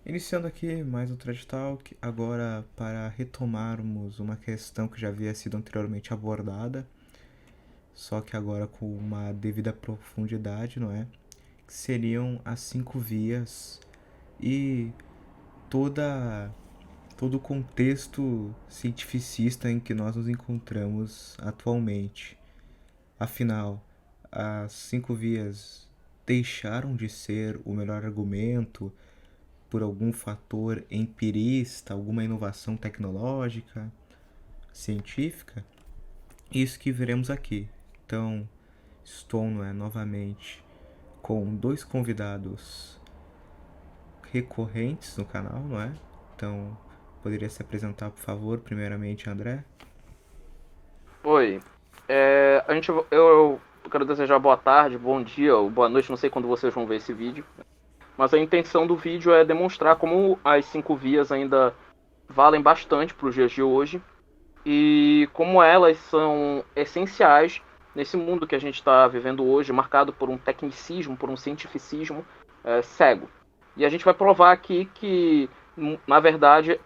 Iniciando aqui mais um Thread Talk, agora para retomarmos uma questão que já havia sido anteriormente abordada, só que agora com uma devida profundidade, não é? Que seriam as cinco vias e toda todo o contexto cientificista em que nós nos encontramos atualmente. Afinal, as cinco vias deixaram de ser o melhor argumento por algum fator empirista, alguma inovação tecnológica, científica? Isso que veremos aqui. Então, estou novamente com dois convidados recorrentes no canal, não é? Então, poderia se apresentar, por favor, primeiramente, André? Oi. Eu quero desejar boa tarde, bom dia ou boa noite, não sei quando vocês vão ver esse vídeo. Mas a intenção do vídeo é demonstrar como as cinco vias ainda valem bastante para os dias de hoje e como elas são essenciais nesse mundo que a gente está vivendo hoje, marcado por um tecnicismo, por um cientificismo cego. E a gente vai provar aqui que, na verdade,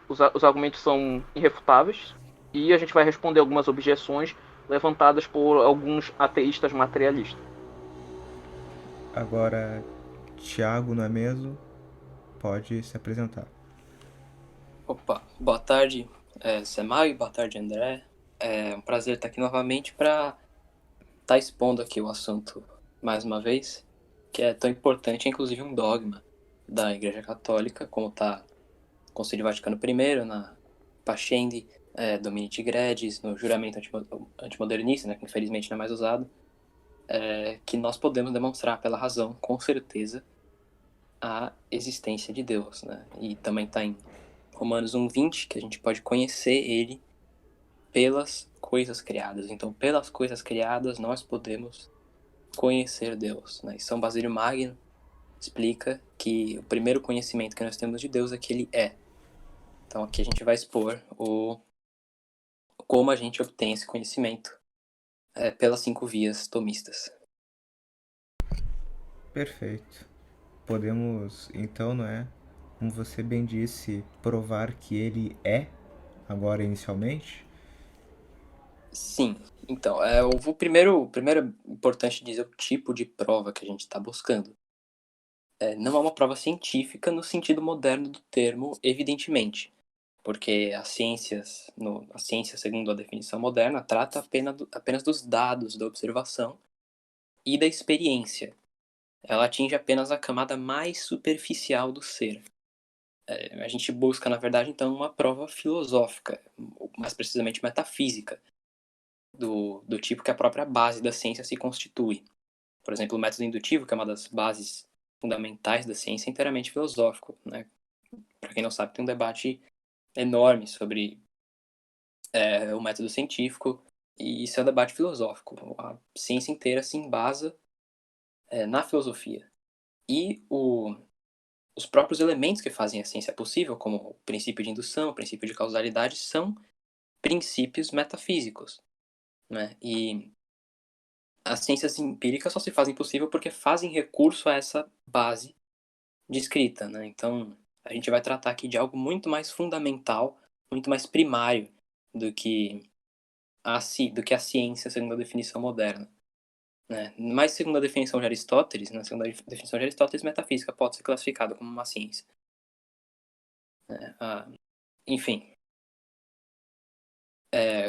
os argumentos são irrefutáveis e a gente vai responder algumas objeções levantadas por alguns ateístas materialistas. Agora, Thiago, não é mesmo? Pode se apresentar. Opa, boa tarde, Semai, boa tarde, André. É um prazer estar aqui novamente para estar expondo aqui o assunto mais uma vez, que é tão importante, é inclusive um dogma da Igreja Católica, como está no Concílio Vaticano I, na Pascendi Dominici Gredis, no juramento antimodernista, né, que infelizmente não é mais usado, que nós podemos demonstrar pela razão, com certeza, a existência de Deus, né? E também está em Romanos 1:20, que a gente pode conhecer ele pelas coisas criadas. Então, pelas coisas criadas, nós podemos conhecer Deus, né? E São Basílio Magno explica que o primeiro conhecimento que nós temos de Deus é que ele é. Então, aqui a gente vai expor como a gente obtém esse conhecimento pelas cinco vias tomistas. Perfeito. Podemos, então, não é? Como você bem disse, provar que ele é, agora inicialmente? Sim, então, primeiro é importante dizer o tipo de prova que a gente está buscando. Não é uma prova científica no sentido moderno do termo, evidentemente, porque a ciência, segundo a definição moderna, trata apenas dos dados da observação e da experiência. Ela atinge apenas a camada mais superficial do ser. A gente busca, na verdade, então, uma prova filosófica, ou mais precisamente metafísica, do tipo que a própria base da ciência se constitui. Por exemplo, o método indutivo, que é uma das bases fundamentais da ciência, é inteiramente filosófico, né? Para quem não sabe, tem um debate enorme sobre o método científico, e isso é um debate filosófico. A ciência inteira se embasa na filosofia. E os próprios elementos que fazem a ciência possível, como o princípio de indução, o princípio de causalidade, são princípios metafísicos. Né? E as ciências empíricas só se fazem possível porque fazem recurso a essa base descrita. Né? Então, a gente vai tratar aqui de algo muito mais fundamental, muito mais primário do que do que a ciência segundo a definição moderna. Né? Mas segundo a definição de Aristóteles, né, segundo a definição de Aristóteles, metafísica pode ser classificada como uma ciência. Né? Enfim,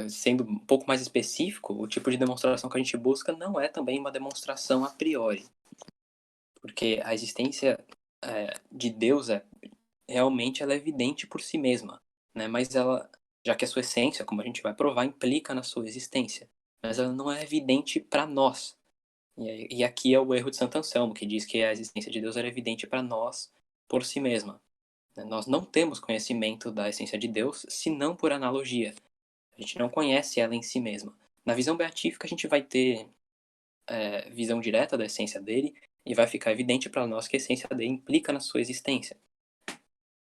sendo um pouco mais específico, o tipo de demonstração que a gente busca não é também uma demonstração a priori, porque a existência de Deus realmente ela é evidente por si mesma, né? Mas ela, já que a sua essência, como a gente vai provar, implica na sua existência, mas ela não é evidente para nós. E aqui é o erro de Santo Anselmo, que diz que a existência de Deus era evidente para nós por si mesma. Nós não temos conhecimento da essência de Deus senão por analogia. A gente não conhece ela em si mesma. Na visão beatífica, a gente vai ter visão direta da essência dele e vai ficar evidente para nós que a essência dele implica na sua existência.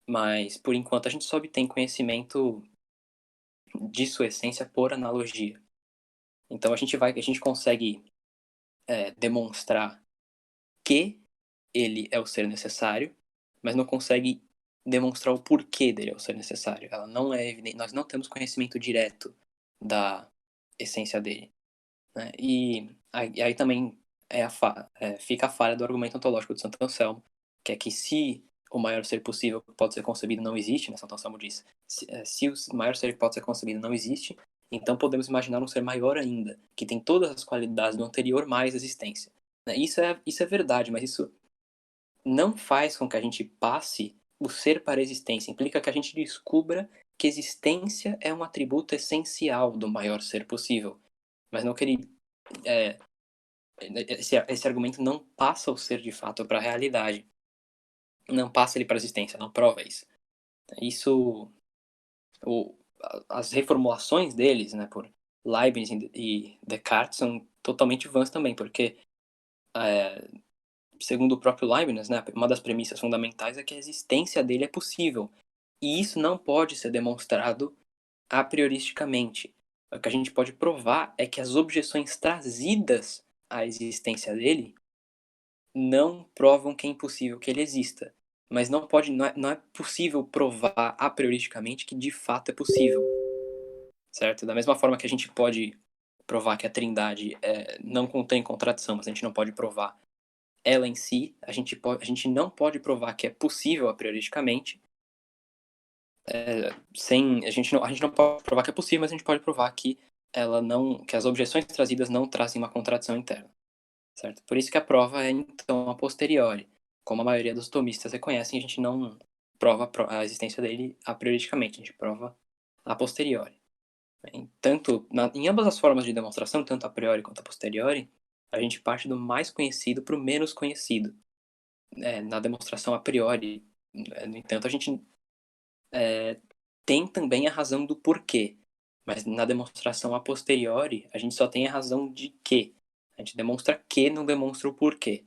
Mas, por enquanto, a gente só obtém conhecimento de sua essência por analogia. Então, a gente consegue demonstrar que ele é o ser necessário, mas não consegue demonstrar o porquê dele ao ser necessário. Ela não é evidente. Nós não temos conhecimento direto da essência dele, né? E aí também fica a falha do argumento ontológico de Santo Anselmo, que é que se o maior ser possível que pode ser concebido não existe, né? Santo Anselmo diz, se o maior ser que pode ser concebido não existe, então podemos imaginar um ser maior ainda, que tem todas as qualidades do anterior mais existência, né? Isso é verdade, mas isso não faz com que a gente passe o ser para a existência. Implica que a gente descubra que existência é um atributo essencial do maior ser possível. Mas não que ele... esse argumento não passa o ser de fato para a realidade. Não passa ele para a existência, não prova isso. Isso... as reformulações deles, né, por Leibniz e Descartes, são totalmente vãs também, porque... segundo o próprio Leibniz, né, uma das premissas fundamentais é que a existência dele é possível. E isso não pode ser demonstrado a prioristicamente. O que a gente pode provar é que as objeções trazidas à existência dele não provam que é impossível que ele exista. Mas não é possível provar a prioristicamente que de fato é possível. Certo? Da mesma forma que a gente pode provar que a Trindade não contém contradição, mas a gente não pode provar ela em si, a gente não pode provar que é possível a prioristicamente, a gente não pode provar que é possível, mas a gente pode provar que que as objeções trazidas não trazem uma contradição interna, certo? Por isso que a prova é então a posteriori, como a maioria dos tomistas reconhecem, a gente não prova a existência dele a prioristicamente, a gente prova a posteriori. Em ambas as formas de demonstração, tanto a priori quanto a posteriori, a gente parte do mais conhecido para o menos conhecido. Na demonstração a priori, no entanto, a gente tem também a razão do porquê, mas na demonstração a posteriori, a gente só tem a razão de que. A gente demonstra que, não demonstra o porquê.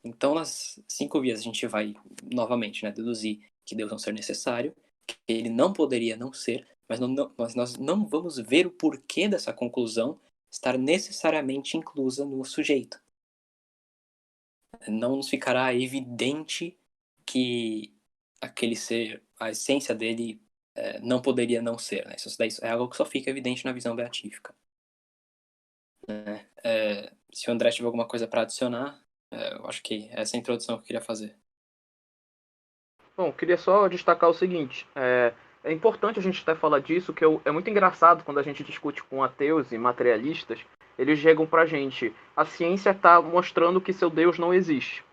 Então, nas 5 vias, a gente vai, novamente, né, deduzir que Deus é um ser necessário, que ele não poderia não ser, mas nós não vamos ver o porquê dessa conclusão estar necessariamente inclusa no sujeito. Não nos ficará evidente que aquele ser, a essência dele, não poderia não ser. Né? Isso daí é algo que só fica evidente na visão beatífica. Se o André tiver alguma coisa para adicionar, eu acho que essa é a introdução que eu queria fazer. Bom, queria só destacar o seguinte, é importante a gente até falar disso, que é muito engraçado quando a gente discute com ateus e materialistas, eles chegam pra gente, a ciência está mostrando que seu Deus não existe.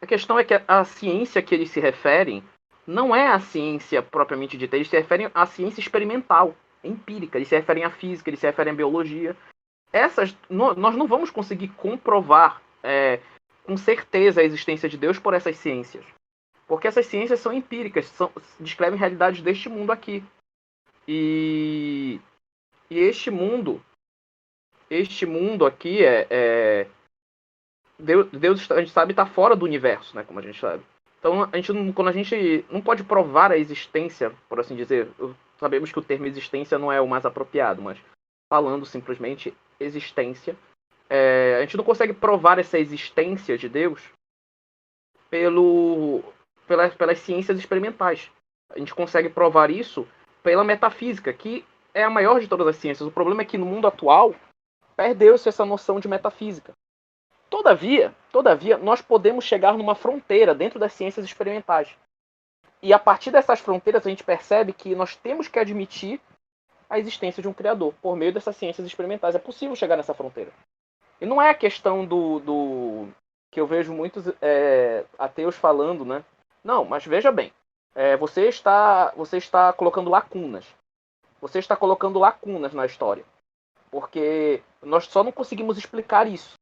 A questão é que a ciência que eles se referem não é a ciência propriamente dita, eles se referem à ciência experimental, empírica, eles se referem à física, eles se referem à biologia. Nós não vamos conseguir comprovar com certeza a existência de Deus por essas ciências. Porque essas ciências são empíricas, descrevem realidades deste mundo aqui. E este mundo aqui Deus, a gente sabe, está fora do universo, né? Como a gente sabe. Então, quando a gente não pode provar a existência, por assim dizer, sabemos que o termo existência não é o mais apropriado, mas falando simplesmente existência, a gente não consegue provar essa existência de Deus pelas ciências experimentais. A gente consegue provar isso pela metafísica, que é a maior de todas as ciências. O problema é que no mundo atual perdeu-se essa noção de metafísica. Todavia, nós podemos chegar numa fronteira dentro das ciências experimentais. E a partir dessas fronteiras a gente percebe que nós temos que admitir a existência de um Criador por meio dessas ciências experimentais. É possível chegar nessa fronteira. E não é a questão do que eu vejo muitos ateus falando, né? Não, mas veja bem, você está colocando lacunas. Você está colocando lacunas na história. Porque nós só não conseguimos explicar isso.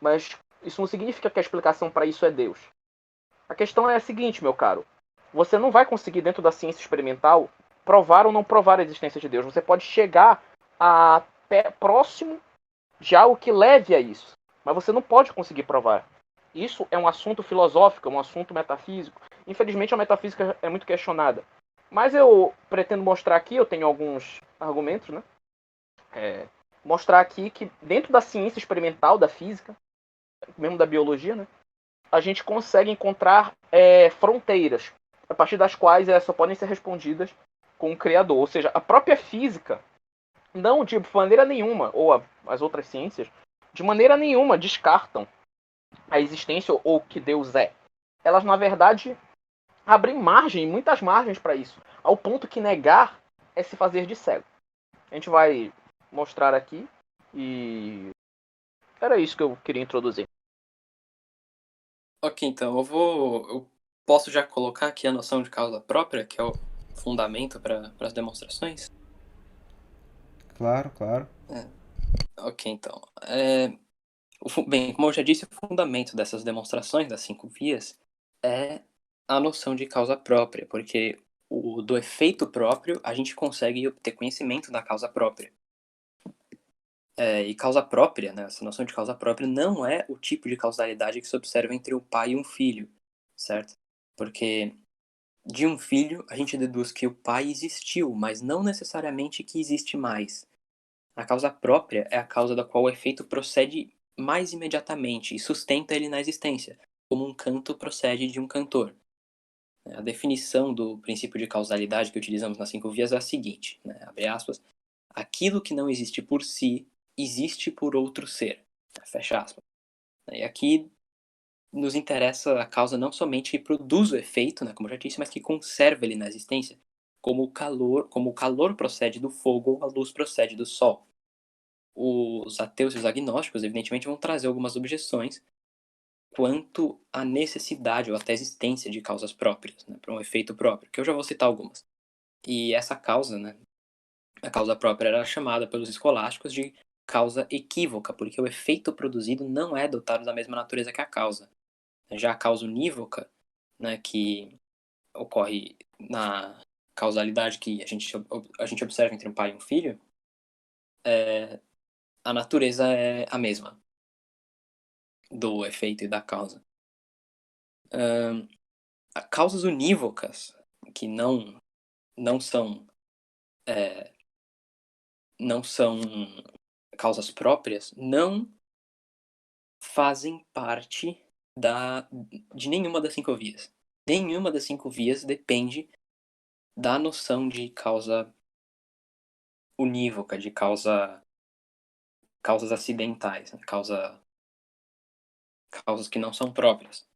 Mas isso não significa que a explicação para isso é Deus. A questão é a seguinte, meu caro. Você não vai conseguir, dentro da ciência experimental, provar ou não provar a existência de Deus. Você pode chegar próximo de algo que leve a isso. Mas você não pode conseguir provar. Isso é um assunto filosófico, é um assunto metafísico. Infelizmente, a metafísica é muito questionada. Mas eu pretendo mostrar aqui, eu tenho alguns argumentos, né? Mostrar aqui que dentro da ciência experimental, da física, mesmo da biologia, né? A gente consegue encontrar fronteiras. a partir das quais elas só podem ser respondidas com o Criador. Ou seja, a própria física não, de maneira nenhuma, ou as outras ciências, de maneira nenhuma descartam a existência ou o que Deus é. Elas, na verdade, abrem muitas margens para isso, ao ponto que negar é se fazer de cego. A gente vai mostrar aqui e era isso que eu queria introduzir. Ok, então eu posso já colocar aqui a noção de causa própria, que é o fundamento para as demonstrações? Claro, claro. Ok, então. Bem, como eu já disse, o fundamento dessas demonstrações, das 5 vias, é a noção de causa própria, porque do efeito próprio a gente consegue obter conhecimento da causa própria. E causa própria, né, essa noção de causa própria não é o tipo de causalidade que se observa entre o pai e um filho, certo? Porque de um filho a gente deduz que o pai existiu, mas não necessariamente que existe mais. A causa própria é a causa da qual o efeito procede mais imediatamente e sustenta ele na existência, como um canto procede de um cantor. A definição do princípio de causalidade que utilizamos nas 5 vias é a seguinte, né, abre aspas, aquilo que não existe por si, existe por outro ser, fecha aspas. E aqui nos interessa a causa não somente que produz o efeito, né, como eu já disse, mas que conserva ele na existência, como o calor procede do fogo ou a luz procede do sol. Os ateus e os agnósticos, evidentemente, vão trazer algumas objeções quanto à necessidade ou até existência de causas próprias, né, para um efeito próprio, que eu já vou citar algumas. E essa causa, né, a causa própria era chamada pelos escolásticos de causa equívoca, porque o efeito produzido não é dotado da mesma natureza que a causa. Já a causa unívoca, né, que ocorre na causalidade que a gente observa entre um pai e um filho, a natureza é a mesma do efeito e da causa. Causas unívocas, que não são não são causas próprias, não fazem parte de nenhuma das 5 vias. Nenhuma das 5 vias depende da noção de causa unívoca, de causas acidentais, né? Causas que não são próprias.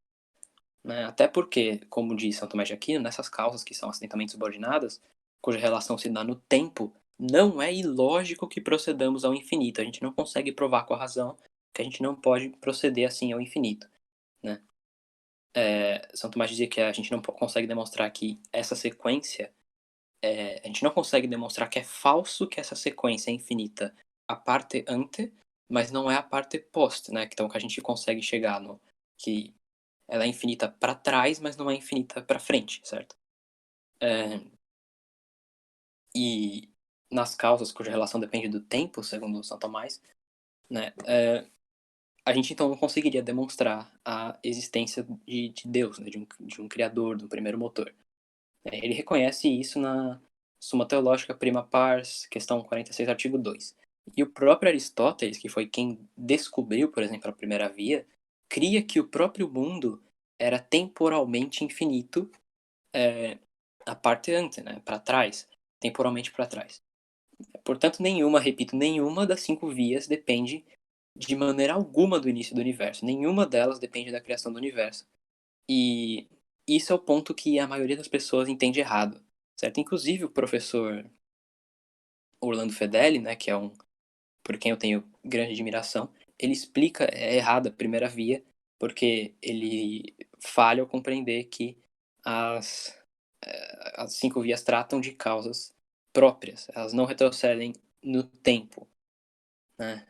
Né? Até porque, como diz São Tomás de Aquino, nessas causas que são acidentalmente subordinadas, cuja relação se dá no tempo, não é ilógico que procedamos ao infinito. A gente não consegue provar com a razão que a gente não pode proceder assim ao infinito. Né? São Tomás dizia que a gente não consegue demonstrar que essa sequência, a gente não consegue demonstrar que é falso que essa sequência é infinita a parte ante, mas não é a parte post, né? Então que a gente consegue chegar no que ela é infinita para trás, mas não é infinita para frente, certo? E nas causas cuja relação depende do tempo, segundo São Tomás, né? A gente então não conseguiria demonstrar a existência de Deus, né? de um criador, de um primeiro motor. Ele reconhece isso na Suma Teológica Prima Pars, questão 46, artigo 2. E o próprio Aristóteles, que foi quem descobriu, por exemplo, a primeira via, cria que o próprio mundo era temporalmente infinito, a parte antes, né, para trás, temporalmente para trás. Portanto, nenhuma das 5 vias depende de maneira alguma do início do universo. Nenhuma delas depende da criação do universo. E isso é o ponto que a maioria das pessoas entende errado, certo? Inclusive o professor Orlando Fedeli, né, que é por quem eu tenho grande admiração, ele explica errado a primeira via, porque ele falha ao compreender que as 5 vias tratam de causas próprias, elas não retrocedem no tempo, né?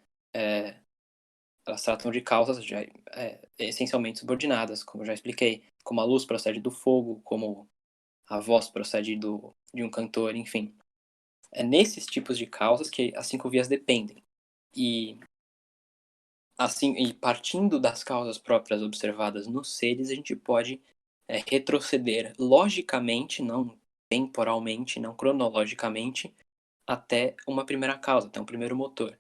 Elas tratam de causas essencialmente subordinadas, como eu já expliquei, como a luz procede do fogo, como a voz procede de um cantor, enfim. É nesses tipos de causas que as 5 vias dependem. E assim, e partindo das causas próprias observadas nos seres, a gente pode retroceder logicamente, não temporalmente, não cronologicamente, até uma primeira causa, até um primeiro motor.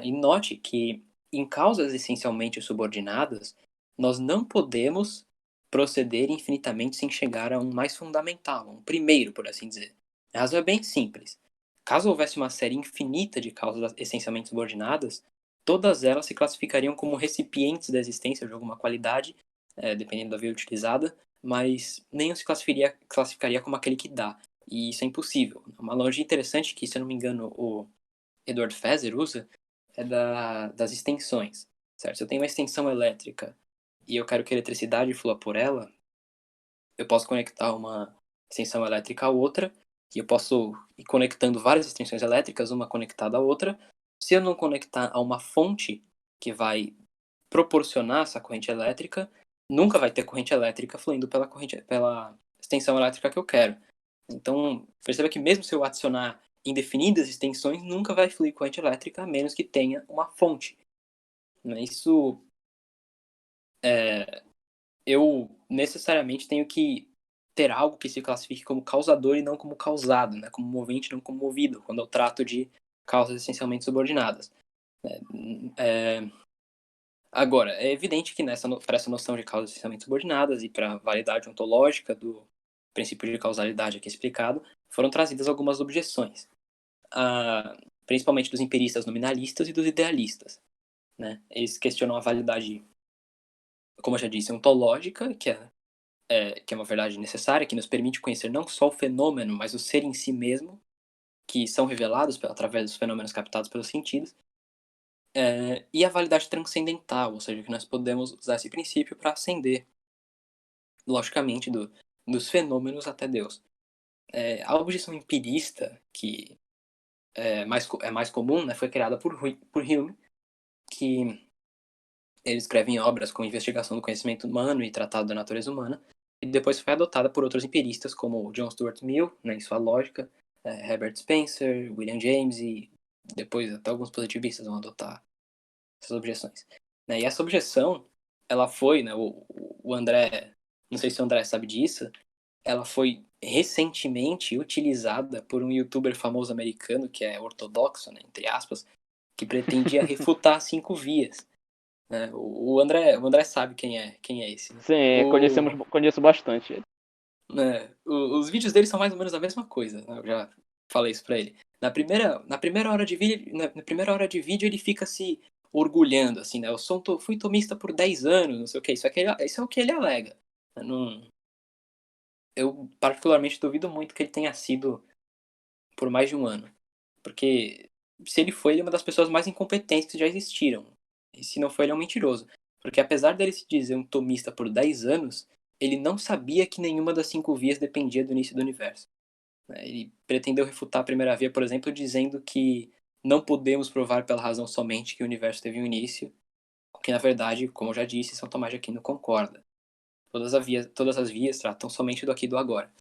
E note que em causas essencialmente subordinadas, nós não podemos proceder infinitamente sem chegar a um mais fundamental, um primeiro, por assim dizer. A razão é bem simples. Caso houvesse uma série infinita de causas essencialmente subordinadas, todas elas se classificariam como recipientes da existência de alguma qualidade, dependendo da via utilizada, mas nenhum se classificaria como aquele que dá. E isso é impossível. Uma analogia interessante que, se eu não me engano, o Edward Feser usa é das extensões. Certo? Se eu tenho uma extensão elétrica e eu quero que a eletricidade flua por ela, eu posso conectar uma extensão elétrica a outra, e eu posso ir conectando várias extensões elétricas, uma conectada à outra. Se eu não conectar a uma fonte que vai proporcionar essa corrente elétrica, nunca vai ter corrente elétrica fluindo pela extensão elétrica que eu quero. Então, perceba que mesmo se eu adicionar indefinidas extensões, nunca vai fluir corrente elétrica, a menos que tenha uma fonte. Isso, eu necessariamente tenho que ter algo que se classifique como causador e não como causado, né? Como movente, não como movido, quando eu trato de causas essencialmente subordinadas. Agora, é evidente que para essa noção de causas essencialmente subordinadas e para a validade ontológica do princípio de causalidade aqui explicado, foram trazidas algumas objeções, principalmente dos empiristas nominalistas e dos idealistas. Né? Eles questionam a validade, como eu já disse, ontológica, que é uma verdade necessária, que nos permite conhecer não só o fenômeno, mas o ser em si mesmo, que são revelados através dos fenômenos captados pelos sentidos, e a validade transcendental, ou seja, que nós podemos usar esse princípio para ascender, logicamente, dos fenômenos até Deus. A objeção empirista, que é mais comum, né, foi criada por Hume, que ele escreve em obras como Investigação do Conhecimento Humano e Tratado da Natureza Humana, e depois foi adotada por outros empiristas como John Stuart Mill, né, em sua lógica, Herbert Spencer, William James, e depois até alguns positivistas vão adotar essas objeções. Né, e essa objeção, ela foi, né, o André, não sei se o André sabe disso, ela foi recentemente utilizada por um youtuber famoso americano, que é ortodoxo, né, entre aspas, que pretendia refutar 5 vias. Né? O André sabe quem é esse. Né? Sim, conheço bastante ele. Os vídeos dele são mais ou menos a mesma coisa. Né? Eu já falei isso pra ele. Na primeira hora de vídeo, ele fica se orgulhando, assim, né? Fui tomista por 10 anos, não sei o que. Isso é o que ele alega. Eu particularmente duvido muito que ele tenha sido por mais de um ano. Porque se ele foi, ele é uma das pessoas mais incompetentes que já existiram. E se não foi, ele é um mentiroso. Porque apesar dele se dizer um tomista por 10 anos, ele não sabia que nenhuma das 5 vias dependia do início do universo. Ele pretendeu refutar a primeira via, por exemplo, dizendo que não podemos provar pela razão somente que o universo teve um início, que na verdade, como eu já disse, São Tomás de Aquino concorda. Todas as vias tratam somente do aqui e do agora.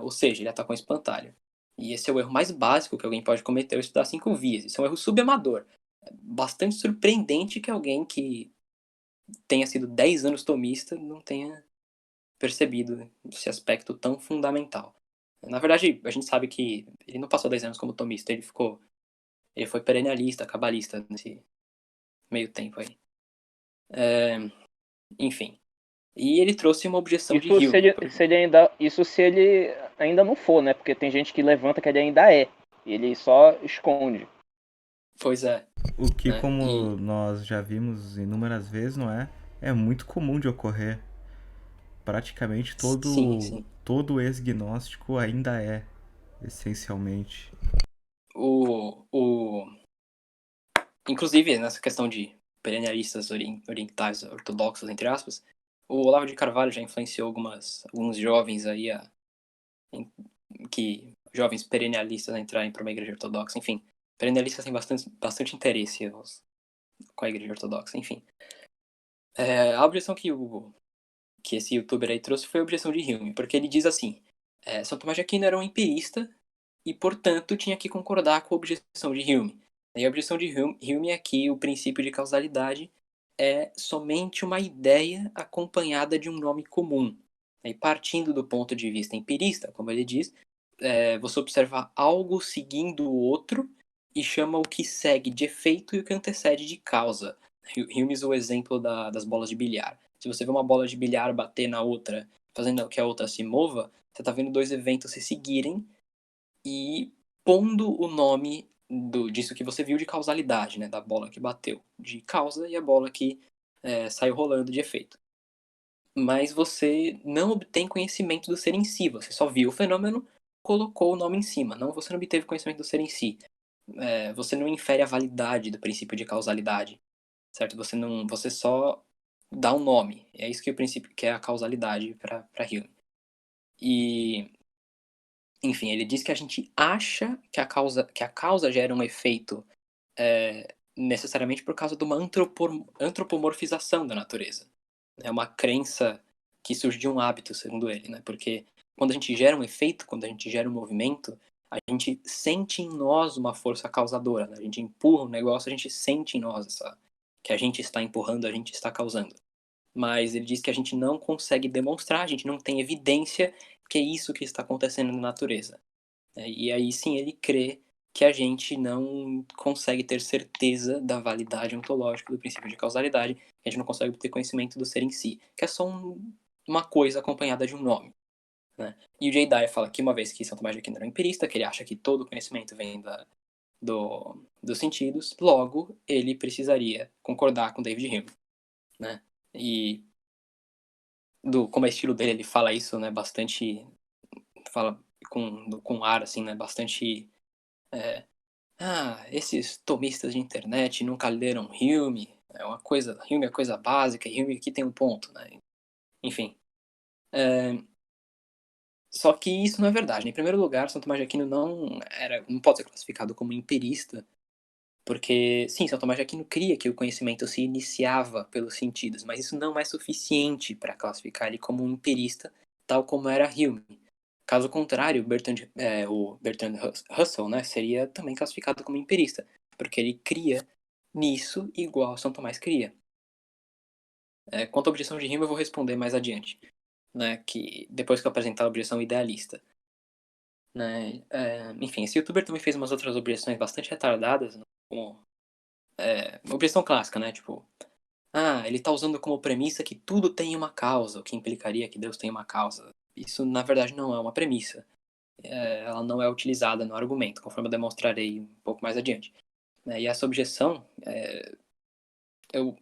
Ou seja, ele atacou um espantalho. E esse é o erro mais básico que alguém pode cometer ao estudar 5 vias. Isso é um erro subamador. É bastante surpreendente que alguém que tenha sido 10 anos tomista não tenha percebido esse aspecto tão fundamental. Na verdade, a gente sabe que ele não passou 10 anos como tomista, ele foi perennialista, cabalista nesse meio tempo aí. Enfim. E ele trouxe uma objeção de Hume. Isso se ele ainda não for, né? Porque tem gente que levanta que ele ainda é. E ele só esconde. Pois é. O que, como nós já vimos inúmeras vezes, não é? É muito comum de ocorrer. Praticamente todo ex-gnóstico ainda é, essencialmente. Inclusive, nessa questão de perennialistas orientais, ortodoxos, entre aspas, o Olavo de Carvalho já influenciou alguns jovens aí jovens perennialistas a entrarem para uma igreja ortodoxa. Enfim, perennialistas têm bastante interesse com a igreja ortodoxa. Enfim, a objeção que esse youtuber aí trouxe foi a objeção de Hume, porque ele diz assim: São Tomás de Aquino era um empirista e, portanto, tinha que concordar com a objeção de Hume. E a objeção de Hume é que o princípio de causalidade é somente uma ideia acompanhada de um nome comum. E partindo do ponto de vista empirista, como ele diz, você observa algo seguindo o outro e chama o que segue de efeito e o que antecede de causa. Hume usa o exemplo das bolas de bilhar. Se você vê uma bola de bilhar bater na outra, fazendo que a outra se mova, você está vendo dois eventos se seguirem e pondo o nome disso que você viu de causalidade, né? Da bola que bateu de causa e a bola que saiu rolando de efeito. Mas você não obtém conhecimento do ser em si, você só viu o fenômeno, colocou o nome em cima, você não obteve conhecimento do ser em si. Você não infere a validade do princípio de causalidade, certo? Você só dá um nome. É isso que o princípio que é a causalidade para Hume. E, enfim, ele diz que a gente acha que a causa gera um efeito necessariamente por causa de uma antropomorfização da natureza. É uma crença que surge de um hábito, segundo ele, né? Porque quando a gente gera um efeito, quando a gente gera um movimento, a gente sente em nós uma força causadora, né? A gente empurra um negócio, a gente sente em nós que a gente está empurrando, a gente está causando. Mas ele diz que a gente não consegue demonstrar, a gente não tem evidência que é isso que está acontecendo na natureza. E aí sim ele crê que a gente não consegue ter certeza da validade ontológica do princípio de causalidade, que a gente não consegue ter conhecimento do ser em si, que é só uma coisa acompanhada de um nome. Né? E o J. Dyer fala que uma vez que São Tomás de Aquino era um empirista, que ele acha que todo conhecimento vem dos sentidos, logo ele precisaria concordar com David Hume. Né? E como é estilo dele, ele fala isso, né, bastante, fala com ar, assim, né, bastante esses tomistas de internet nunca leram Hume, Hume é coisa básica, e Hume aqui tem um ponto, né? Enfim. Só que isso não é verdade. Em primeiro lugar, São Tomás de Aquino não pode ser classificado como empirista, porque, sim, São Tomás de Aquino cria que o conhecimento se iniciava pelos sentidos, mas isso não é suficiente para classificar ele como um empirista, tal como era Hume. Caso contrário, o Bertrand Russell, né, seria também classificado como empirista, porque ele cria nisso igual São Tomás cria. Quanto à objeção de Hume, eu vou responder mais adiante, né, que depois que eu apresentar a objeção idealista. Né, enfim, esse youtuber também fez umas outras objeções bastante retardadas, como objeção clássica, né, tipo, ele está usando como premissa que tudo tem uma causa, o que implicaria que Deus tem uma causa. Isso, na verdade, não é uma premissa. Ela não é utilizada no argumento, conforme eu demonstrarei um pouco mais adiante. E essa objeção, eu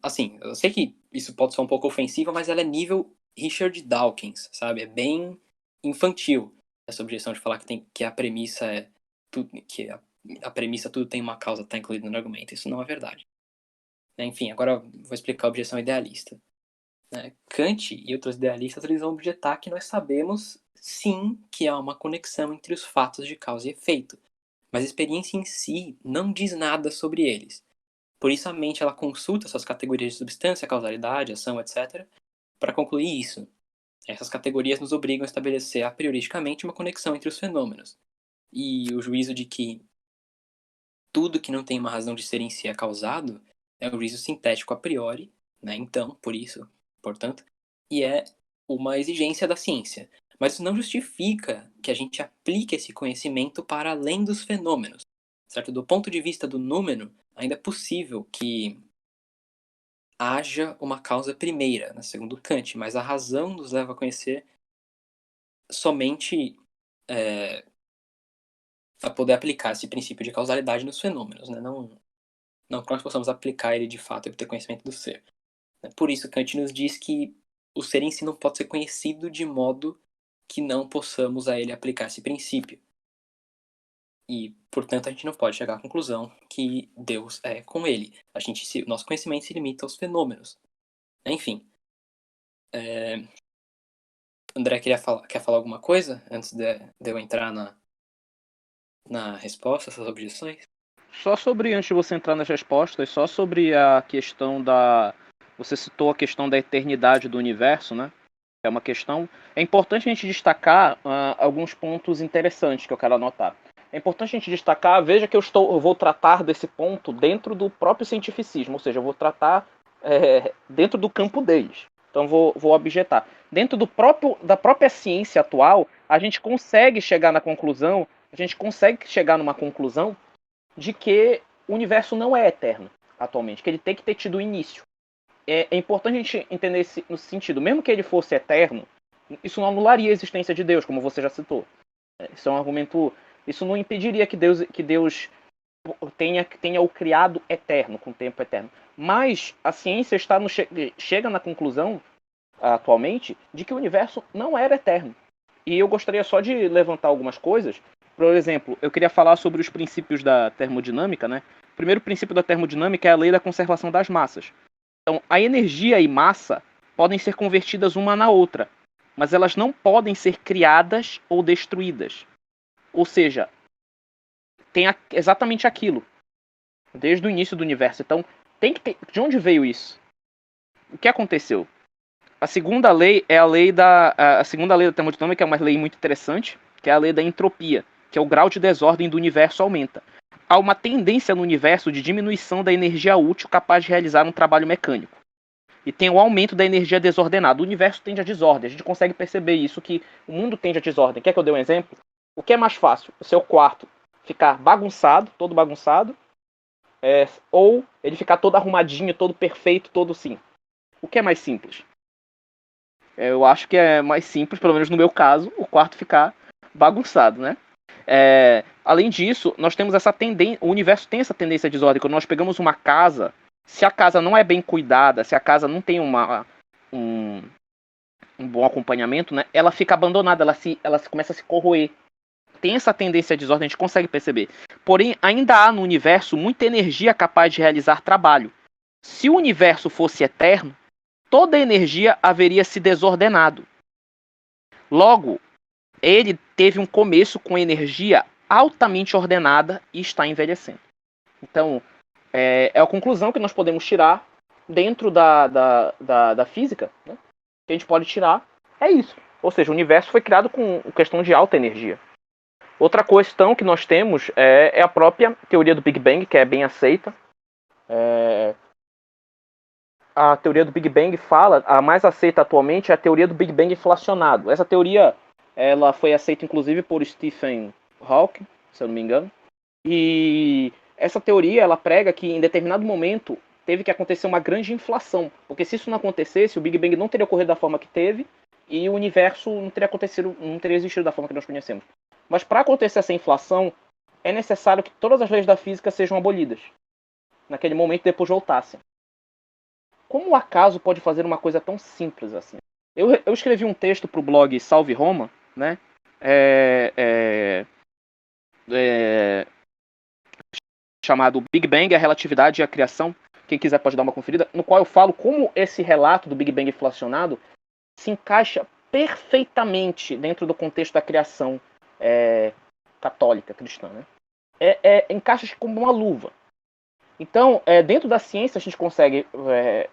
sei que isso pode ser um pouco ofensivo, mas ela é nível Richard Dawkins, sabe? É bem infantil essa objeção de falar que a premissa que a premissa tudo tem uma causa, está incluído no argumento. Isso não é verdade. Enfim, agora vou explicar a objeção idealista. Kant e outros idealistas eles vão objetar que nós sabemos, sim, que há uma conexão entre os fatos de causa e efeito, mas a experiência em si não diz nada sobre eles. Por isso a mente ela consulta suas categorias de substância, causalidade, ação, etc., para concluir isso. Essas categorias nos obrigam a estabelecer a prioristicamente uma conexão entre os fenômenos. E o juízo de que tudo que não tem uma razão de ser em si é causado é um juízo sintético a priori, né? Então, por isso, portanto, e é uma exigência da ciência. Mas isso não justifica que a gente aplique esse conhecimento para além dos fenômenos. Certo? Do ponto de vista do número, ainda é possível que haja uma causa primeira, né, segundo Kant, mas a razão nos leva a conhecer somente a poder aplicar esse princípio de causalidade nos fenômenos, né? Não que nós possamos aplicar ele de fato e obter conhecimento do ser. Por isso, Kant nos diz que o ser em si não pode ser conhecido de modo que não possamos a ele aplicar esse princípio. E, portanto, a gente não pode chegar à conclusão que Deus é com ele. Nosso conhecimento se limita aos fenômenos. Enfim. André quer falar alguma coisa antes de eu entrar na resposta a essas objeções? Antes de você entrar nas respostas, só sobre a questão Você citou a questão da eternidade do universo, né? É uma questão. É importante a gente destacar alguns pontos interessantes que eu quero anotar. É importante a gente destacar, veja que eu vou tratar desse ponto dentro do próprio cientificismo, ou seja, eu vou tratar dentro do campo deles. Então vou objetar. Dentro da própria ciência atual, a gente consegue chegar numa conclusão de que o universo não é eterno atualmente, que ele tem que ter tido início. é importante a gente entender no sentido, mesmo que ele fosse eterno, isso não anularia a existência de Deus, como você já citou. Isso é um argumento. Isso não impediria que Deus tenha o criado eterno, com tempo eterno. Mas a ciência chega na conclusão, atualmente, de que o universo não era eterno. E eu gostaria só de levantar algumas coisas. Por exemplo, eu queria falar sobre os princípios da termodinâmica, né? O primeiro princípio da termodinâmica é a lei da conservação das massas. Então, a energia e massa podem ser convertidas uma na outra, mas elas não podem ser criadas ou destruídas. Ou seja, tem exatamente aquilo, desde o início do universo. Então, tem que ter. De onde veio isso? O que aconteceu? A segunda lei é a segunda lei da termodinâmica, é uma lei muito interessante, que é a lei da entropia, que é o grau de desordem do universo aumenta. Há uma tendência no universo de diminuição da energia útil capaz de realizar um trabalho mecânico. E tem o aumento da energia desordenada. O universo tende à desordem. A gente consegue perceber isso, que o mundo tende à desordem. Quer que eu dê um exemplo? O que é mais fácil? O seu quarto ficar bagunçado, todo bagunçado, ou ele ficar todo arrumadinho, todo perfeito, todo sim. O que é mais simples? Eu acho que é mais simples, pelo menos no meu caso, o quarto ficar bagunçado, né? Além disso, nós temos essa tendência, o universo tem essa tendência de desordem. Quando nós pegamos uma casa, se a casa não é bem cuidada, se a casa não tem um bom acompanhamento, né? Ela fica abandonada, ela começa a se corroer. Tem essa tendência de desordem, a gente consegue perceber. Porém, ainda há no universo muita energia capaz de realizar trabalho. Se o universo fosse eterno, toda a energia haveria se desordenado. Logo, ele teve um começo com energia altamente ordenada e está envelhecendo. Então, é a conclusão que nós podemos tirar dentro da física, né? Que a gente pode tirar é isso. Ou seja, o universo foi criado com questão de alta energia. Outra questão que nós temos é a própria teoria do Big Bang, que é bem aceita. A teoria do Big Bang a mais aceita atualmente é a teoria do Big Bang inflacionado. Essa teoria ela foi aceita inclusive por Stephen Hawking, se eu não me engano. E essa teoria ela prega que em determinado momento teve que acontecer uma grande inflação, porque se isso não acontecesse, o Big Bang não teria ocorrido da forma que teve e o universo não teria existido da forma que nós conhecemos. Mas para acontecer essa inflação, é necessário que todas as leis da física sejam abolidas. Naquele momento, depois voltassem. Como o acaso pode fazer uma coisa tão simples assim? Eu escrevi um texto para o blog Salve Roma, né? Chamado Big Bang, a relatividade e a criação. Quem quiser pode dar uma conferida. No qual eu falo como esse relato do Big Bang inflacionado se encaixa perfeitamente dentro do contexto da criação católica, cristã, né? Encaixa como uma luva. Então, dentro da ciência a gente consegue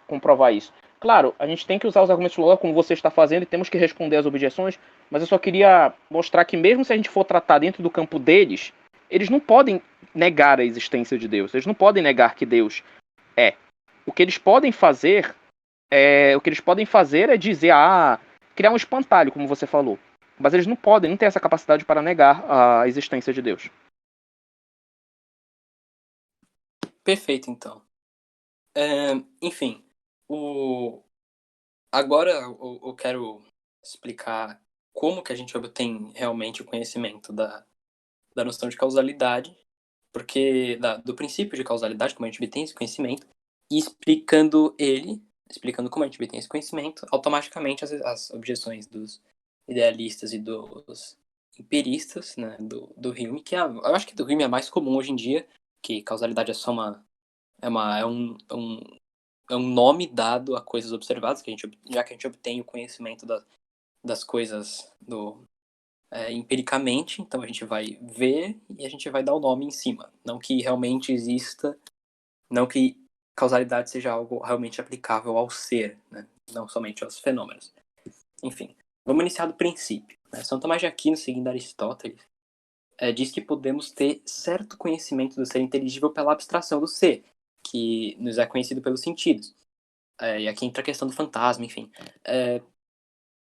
comprovar isso. Claro, a gente tem que usar os argumentos lógicos como você está fazendo e temos que responder às objeções, mas eu só queria mostrar que mesmo se a gente for tratar dentro do campo deles, eles não podem negar a existência de Deus. Eles não podem negar que Deus é. O que eles podem fazer é dizer, criar um espantalho, como você falou. Mas eles não têm essa capacidade para negar a existência de Deus. Perfeito, então. Enfim, agora eu quero explicar como que a gente obtém realmente o conhecimento da noção de causalidade, porque do princípio de causalidade, como a gente obtém esse conhecimento, e explicando como a gente obtém esse conhecimento, automaticamente as objeções dos idealistas e dos empiristas, né, do Hume, que eu acho que do Hume é mais comum hoje em dia, que causalidade é só um nome dado a coisas observadas, já que a gente obtém o conhecimento das coisas empiricamente, então a gente vai ver e a gente vai dar o nome em cima. Não que realmente exista, não que causalidade seja algo realmente aplicável ao ser, né? Não somente aos fenômenos. Enfim, vamos iniciar do princípio. Né? São Tomás de Aquino, seguindo Aristóteles, diz que podemos ter certo conhecimento do ser inteligível pela abstração do ser, que nos é conhecido pelos sentidos. E aqui entra a questão do fantasma, enfim.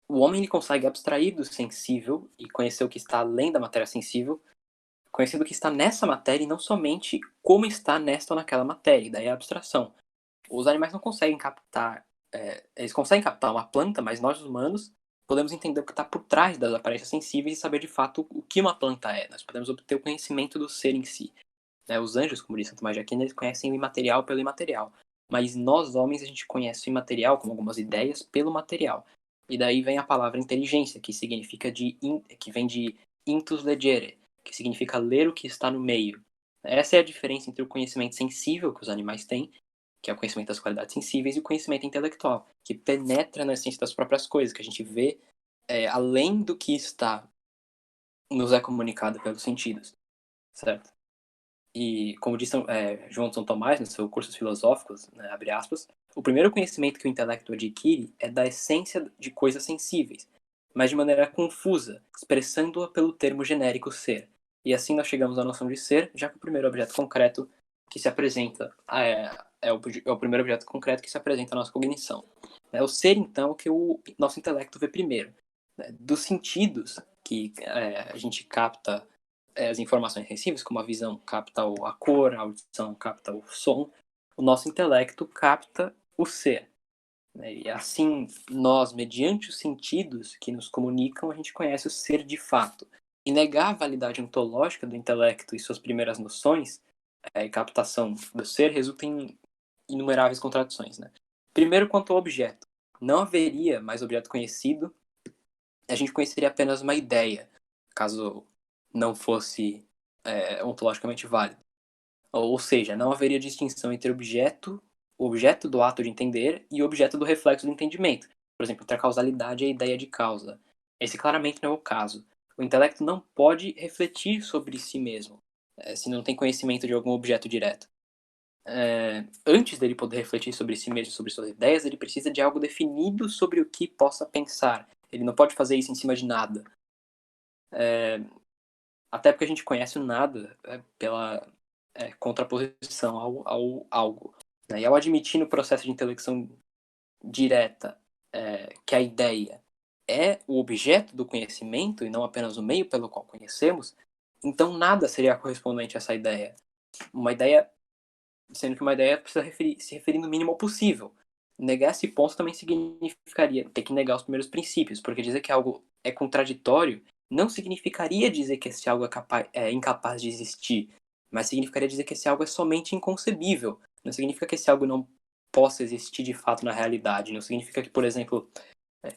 O homem ele consegue abstrair do sensível e conhecer o que está além da matéria sensível, conhecendo o que está nessa matéria e não somente como está nesta ou naquela matéria, daí a abstração. os animais não conseguem captar, eles conseguem captar uma planta, mas nós humanos podemos entender o que está por trás das aparências sensíveis e saber de fato o que uma planta é. Nós podemos obter o conhecimento do ser em si. Os anjos, como disse Santo Tomás de Aquino, eles conhecem o imaterial pelo imaterial. Mas nós, homens, a gente conhece o imaterial, como algumas ideias, pelo material. E daí vem a palavra inteligência, que significa que vem de intus legere, que significa ler o que está no meio. Essa é a diferença entre o conhecimento sensível que os animais têm, que é o conhecimento das qualidades sensíveis, e o conhecimento intelectual, que penetra na essência das próprias coisas, que a gente vê além do que nos é comunicado pelos sentidos, certo? E, como disse João de São Tomás, no seu Cursos Filosóficos, né, abre aspas, o primeiro conhecimento que o intelecto adquire é da essência de coisas sensíveis, mas de maneira confusa, expressando-a pelo termo genérico ser. E assim nós chegamos à noção de ser, já que o primeiro objeto concreto que se apresenta é o primeiro objeto concreto que se apresenta à nossa cognição. O ser, então, é o que o nosso intelecto vê primeiro. Dos sentidos que a gente capta as informações sensíveis, como a visão capta a cor, a audição capta o som, o nosso intelecto capta o ser. E assim, nós, mediante os sentidos que nos comunicam, a gente conhece o ser de fato. E negar a validade ontológica do intelecto e suas primeiras noções e captação do ser resulta em inumeráveis contradições. Primeiro, quanto ao objeto. Não haveria mais objeto conhecido, a gente conheceria apenas uma ideia, caso não fosse ontologicamente válido. Ou seja, não haveria distinção entre o objeto do ato de entender e o objeto do reflexo do entendimento. Por exemplo, entre a causalidade e a ideia de causa. Esse claramente não é o caso. O intelecto não pode refletir sobre si mesmo, se não tem conhecimento de algum objeto direto. Antes dele poder refletir sobre si mesmo, sobre suas ideias, ele precisa de algo definido sobre o que possa pensar. Ele não pode fazer isso em cima de nada. Até porque a gente conhece o nada pela contraposição ao algo. E ao admitir no processo de intelecção direta que a ideia é o objeto do conhecimento e não apenas o meio pelo qual conhecemos, então nada seria correspondente a essa ideia. Uma ideia, sendo que uma ideia precisa se referir no mínimo possível. Negar esse ponto também significaria ter que negar os primeiros princípios, porque dizer que algo é contraditório não significaria dizer que esse algo é incapaz de existir, mas significaria dizer que esse algo é somente inconcebível. Não significa que esse algo não possa existir de fato na realidade. Não significa que, por exemplo,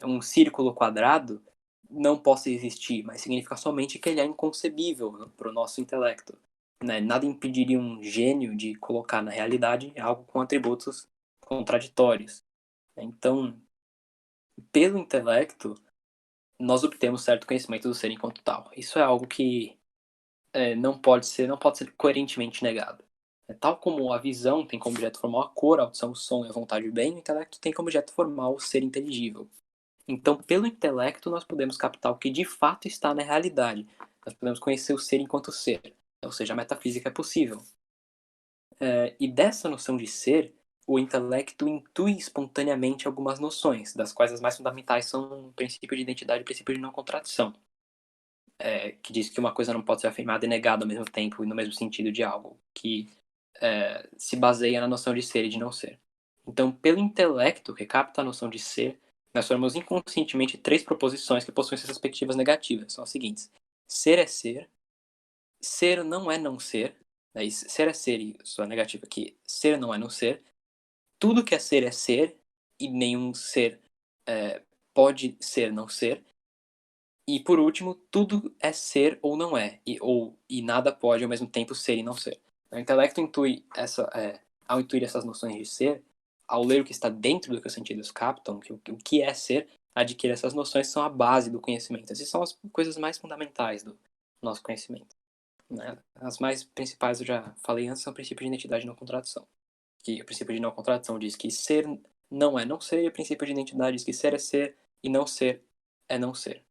um círculo quadrado não possa existir, mas significa somente que ele é inconcebível para o nosso intelecto. Nada impediria um gênio de colocar na realidade algo com atributos contraditórios. Então, pelo intelecto, nós obtemos certo conhecimento do ser enquanto tal. Isso é algo que não pode ser coerentemente negado. Tal como a visão tem como objeto formal a cor, a audição, o som e a vontade e o bem, o intelecto tem como objeto formal o ser inteligível. Então, pelo intelecto, nós podemos captar o que de fato está na realidade. Nós podemos conhecer o ser enquanto ser. Ou seja, a metafísica é possível. E dessa noção de ser, o intelecto intui espontaneamente algumas noções, das quais as mais fundamentais são o princípio de identidade e o princípio de não contradição, que diz que uma coisa não pode ser afirmada e negada ao mesmo tempo e no mesmo sentido de algo, que se baseia na noção de ser e de não ser. Então, pelo intelecto, que capta a noção de ser, nós formamos inconscientemente 3 proposições que possuem suas perspectivas negativas. São as seguintes: ser é ser não é não ser, ser é ser e sua negativa aqui, ser não é não ser, tudo que é ser, e nenhum ser pode ser não ser, e por último, tudo é ser ou não é, e nada pode ao mesmo tempo ser e não ser. O intelecto ao intuir essas noções de ser, ao ler o que está dentro do que os sentidos captam, o que é ser, adquire essas noções, são a base do conhecimento. Essas são as coisas mais fundamentais do nosso conhecimento. As mais principais eu já falei antes, são o princípio de identidade e não contradição. Que o princípio de não contradição diz que ser não é não ser, e o princípio de identidade diz que ser e não ser é não ser.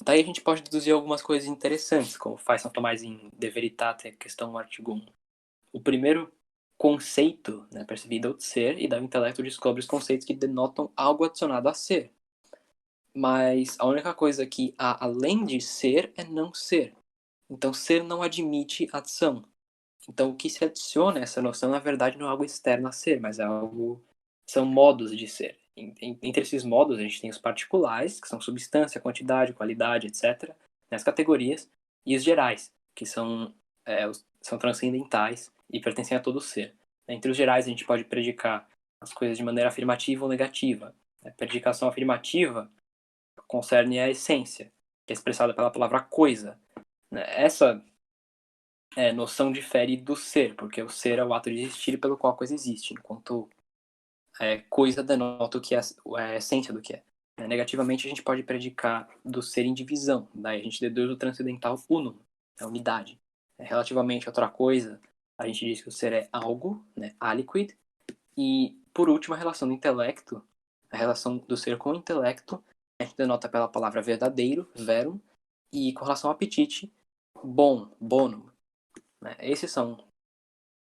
Daí a gente pode deduzir algumas coisas interessantes, como faz São Tomás em De Veritate, questão no artigo 1. O primeiro conceito percebido é o de ser, e daí o intelecto descobre os conceitos que denotam algo adicionado a ser. Mas a única coisa que há além de ser é não ser. Então ser não admite adição. Então, o que se adiciona a essa noção, na verdade, não é algo externo a ser, mas são modos de ser. Entre esses modos, a gente tem os particulares, que são substância, quantidade, qualidade, etc., nas categorias, e os gerais, que são transcendentais e pertencem a todo ser. Entre os gerais, a gente pode predicar as coisas de maneira afirmativa ou negativa. A predicação afirmativa concerne a essência, que é expressada pela palavra coisa. Essa noção difere do ser, porque o ser é o ato de existir pelo qual a coisa existe, enquanto coisa denota o que é a essência do que é. Negativamente, a gente pode predicar do ser em divisão, daí a gente deduz o transcendental unum, a unidade. Relativamente a outra coisa, a gente diz que o ser é algo, né, aliquid, e, por último, a relação do intelecto, a relação do ser com o intelecto, a gente denota pela palavra verdadeiro, verum, e com relação ao apetite, bom, bonum. Esses são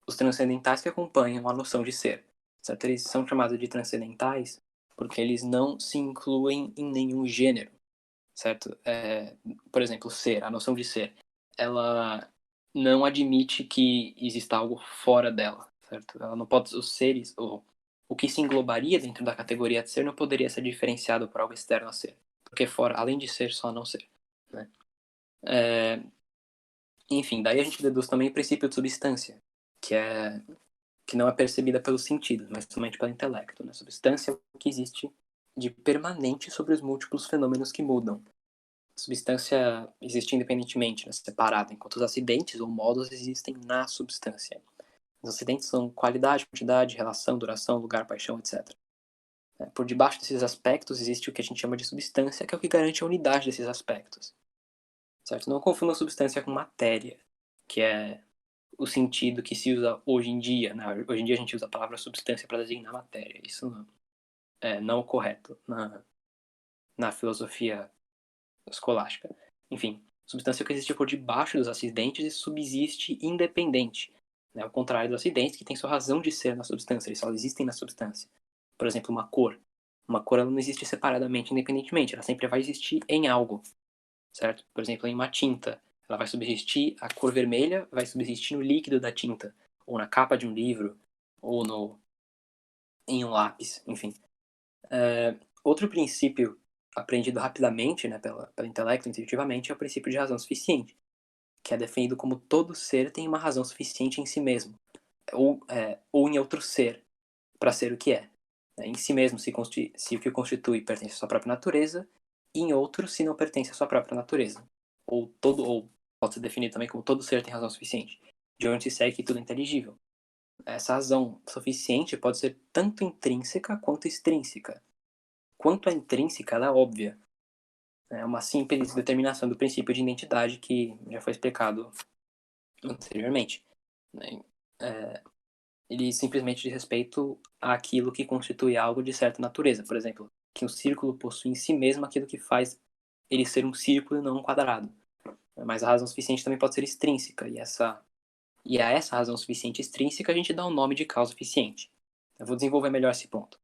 os transcendentais que acompanham a noção de ser. Certo? Eles são chamados de transcendentais porque eles não se incluem em nenhum gênero. Certo? Por exemplo, ser, a noção de ser, ela não admite que exista algo fora dela. Certo? Ela não pode, os seres, o que se englobaria dentro da categoria de ser não poderia ser diferenciado por algo externo a ser. Porque fora, além de ser, só não ser. Né? Enfim, daí a gente deduz também o princípio de substância, que não é percebida pelos sentidos, mas somente pelo intelecto. Né? Substância é o que existe de permanente sobre os múltiplos fenômenos que mudam. A substância existe independentemente, né, separada, enquanto os acidentes ou modos existem na substância. Os acidentes são qualidade, quantidade, relação, duração, lugar, paixão, etc. Por debaixo desses aspectos existe o que a gente chama de substância, que é o que garante a unidade desses aspectos. Certo? Não confunda substância com matéria, que é o sentido que se usa hoje em dia. Né? Hoje em dia a gente usa a palavra substância para designar matéria. Isso não é o correto na filosofia escolástica. Enfim, substância que existe por debaixo dos acidentes e subsiste independente. Né? Ao contrário dos acidentes, que tem sua razão de ser na substância, eles só existem na substância. Por exemplo, uma cor. Uma cor ela não existe separadamente, independentemente, ela sempre vai existir em algo. Certo? Por exemplo, em uma tinta, ela vai subsistir, a cor vermelha vai subsistir no líquido da tinta, ou na capa de um livro, ou em um lápis, enfim. Outro princípio aprendido rapidamente, né, pelo intelecto, intuitivamente, é o princípio de razão suficiente, que é definido como todo ser tem uma razão suficiente em si mesmo, ou em outro ser, para ser o que é. Em si mesmo, se o que o constitui pertence à sua própria natureza, e em outro, se não pertence à sua própria natureza. Ou pode ser definido também como todo ser tem razão suficiente, de onde se segue que tudo é inteligível. Essa razão suficiente pode ser tanto intrínseca quanto extrínseca. Quanto à intrínseca, ela é óbvia. É uma simples determinação do princípio de identidade que já foi explicado anteriormente. Ele simplesmente diz respeito àquilo que constitui algo de certa natureza. Por exemplo, que um círculo possui em si mesmo aquilo que faz ele ser um círculo e não um quadrado. Mas a razão suficiente também pode ser extrínseca, e a essa razão suficiente extrínseca a gente dá o nome de causa eficiente. Eu vou desenvolver melhor esse ponto.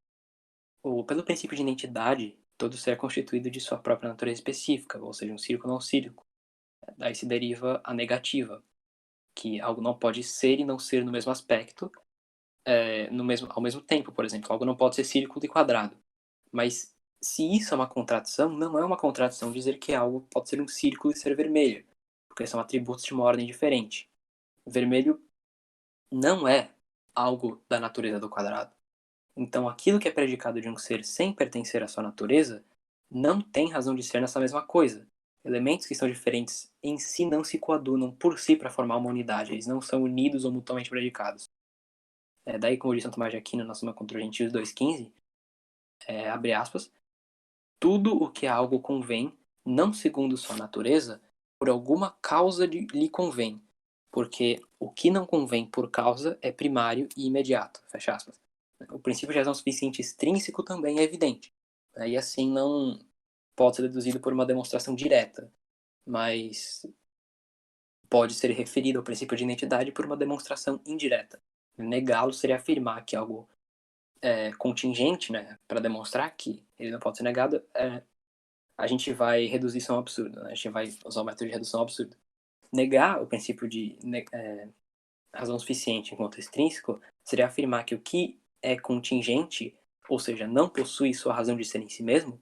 Pelo princípio de identidade, todo ser é constituído de sua própria natureza específica, ou seja, um círculo ou um círculo. Daí se deriva a negativa, que algo não pode ser e não ser no mesmo aspecto, ao mesmo tempo, por exemplo. Algo não pode ser círculo e quadrado. Mas se isso é uma contradição, não é uma contradição dizer que algo pode ser um círculo e ser vermelho, porque são atributos de uma ordem diferente. Vermelho não é algo da natureza do quadrado. Então, aquilo que é predicado de um ser sem pertencer à sua natureza não tem razão de ser nessa mesma coisa. Elementos que são diferentes em si não se coadunam por si para formar uma unidade. Eles não são unidos ou mutuamente predicados. Daí, como diz Santo Tomás de Aquino na Suma contra os Gentios 2,15, abre aspas, tudo o que a algo convém, não segundo sua natureza, por alguma causa lhe convém, porque o que não convém por causa é primário e imediato. Fecha aspas. O princípio de razão suficiente extrínseco também é evidente. E assim não pode ser deduzido por uma demonstração direta, mas pode ser referido ao princípio de identidade por uma demonstração indireta. Negá-lo seria afirmar que algo é contingente, né, para demonstrar que ele não pode ser negado, a gente vai reduzir isso a um absurdo, né? A gente vai usar o método de redução ao absurdo. Negar o princípio razão suficiente enquanto extrínseco seria afirmar que o que é contingente, ou seja, não possui sua razão de ser em si mesmo,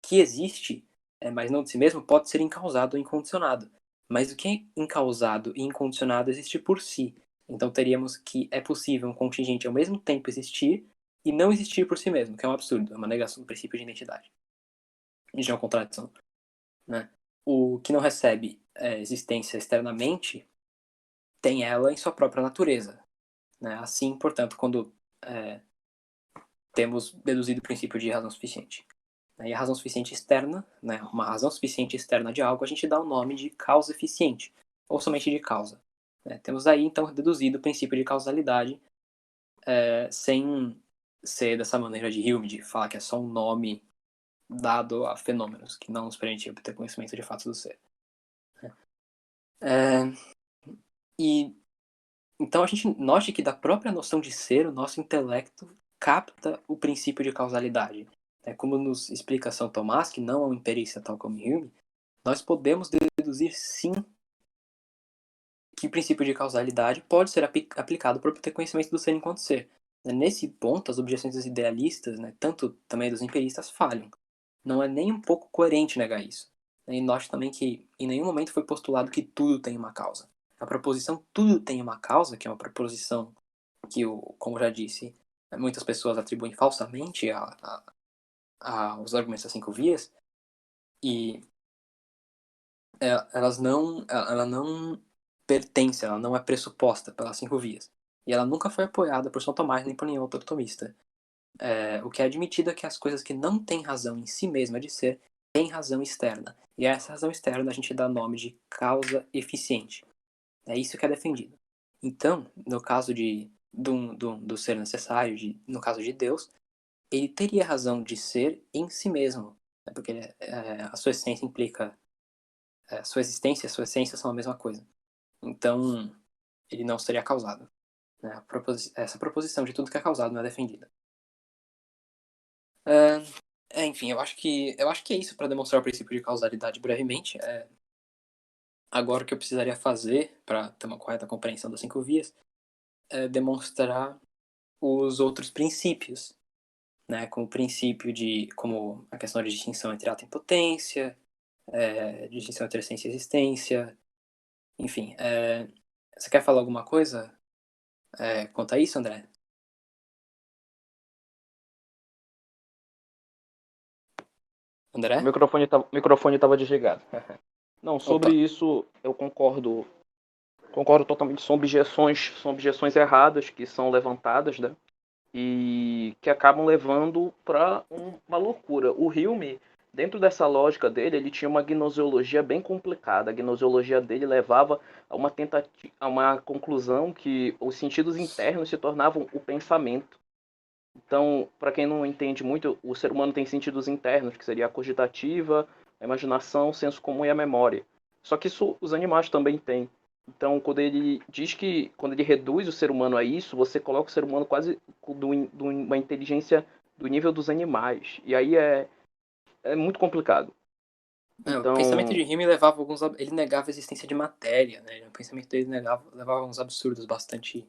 que existe, mas não de si mesmo, pode ser incausado ou incondicionado. Mas o que é incausado e incondicionado existe por si. Então teríamos que é possível um contingente ao mesmo tempo existir e não existir por si mesmo, que é um absurdo, é uma negação do princípio de identidade. Isso é uma contradição. Né? O que não recebe existência externamente tem ela em sua própria natureza. Né? Assim, portanto, quando temos deduzido o princípio de razão suficiente. E a razão suficiente externa, né, uma razão suficiente externa de algo, a gente dá o nome de causa eficiente, ou somente de causa. Temos aí, então, deduzido o princípio de causalidade, sem ser dessa maneira de Hume, de falar que é só um nome dado a fenômenos, que não nos permite obter conhecimento de fatos do ser. E então a gente note que da própria noção de ser, o nosso intelecto capta o princípio de causalidade. Como nos explica São Tomás, que não é um empirista tal como Hume, nós podemos deduzir sim que o princípio de causalidade pode ser aplicado para obter conhecimento do ser enquanto ser. Nesse ponto, as objeções dos idealistas, tanto também dos empiristas, falham. Não é nem um pouco coerente negar isso. E note também que em nenhum momento foi postulado que tudo tem uma causa. A proposição tudo tem uma causa, que é uma proposição que, como já disse, muitas pessoas atribuem falsamente aos argumentos das 5 vias, e ela não pertence, ela não é pressuposta pelas 5 vias. E ela nunca foi apoiada por São Tomás nem por nenhum outro tomista. O que é admitido é que as coisas que não têm razão em si mesma de ser, têm razão externa. E a essa razão externa a gente dá nome de causa eficiente. É isso que é defendido. Então, no caso do ser necessário, no caso de Deus, ele teria razão de ser em si mesmo. Porque a sua essência implica... a sua existência e a sua essência são a mesma coisa. Então, ele não seria causado. Essa proposição de tudo que é causado não é defendida. Enfim, eu acho que é isso para demonstrar o princípio de causalidade brevemente. Agora o que eu precisaria fazer para ter uma correta compreensão das 5 vias é demonstrar os outros princípios, como o princípio como a questão de distinção entre ato e potência, distinção entre essência e existência, enfim. Você quer falar alguma coisa quanto a isso, André? André? O microfone estava desligado. Não, sobre Opa. isso eu concordo totalmente. São objeções erradas que são levantadas, né? E que acabam levando para uma loucura. O Hume, dentro dessa lógica dele, ele tinha uma gnoseologia bem complicada. A gnoseologia dele levava a uma conclusão que os sentidos internos se tornavam o pensamento. Então, para quem não entende muito, o ser humano tem sentidos internos, que seria a cogitativa, a imaginação, o senso comum e a memória. Só que isso os animais também têm. Então, quando ele diz que, quando ele reduz o ser humano a isso, você coloca o ser humano quase de uma inteligência do nível dos animais. E aí é muito complicado. O pensamento Então, de Hume levava ele negava a existência de matéria, O pensamento dele levava alguns absurdos bastante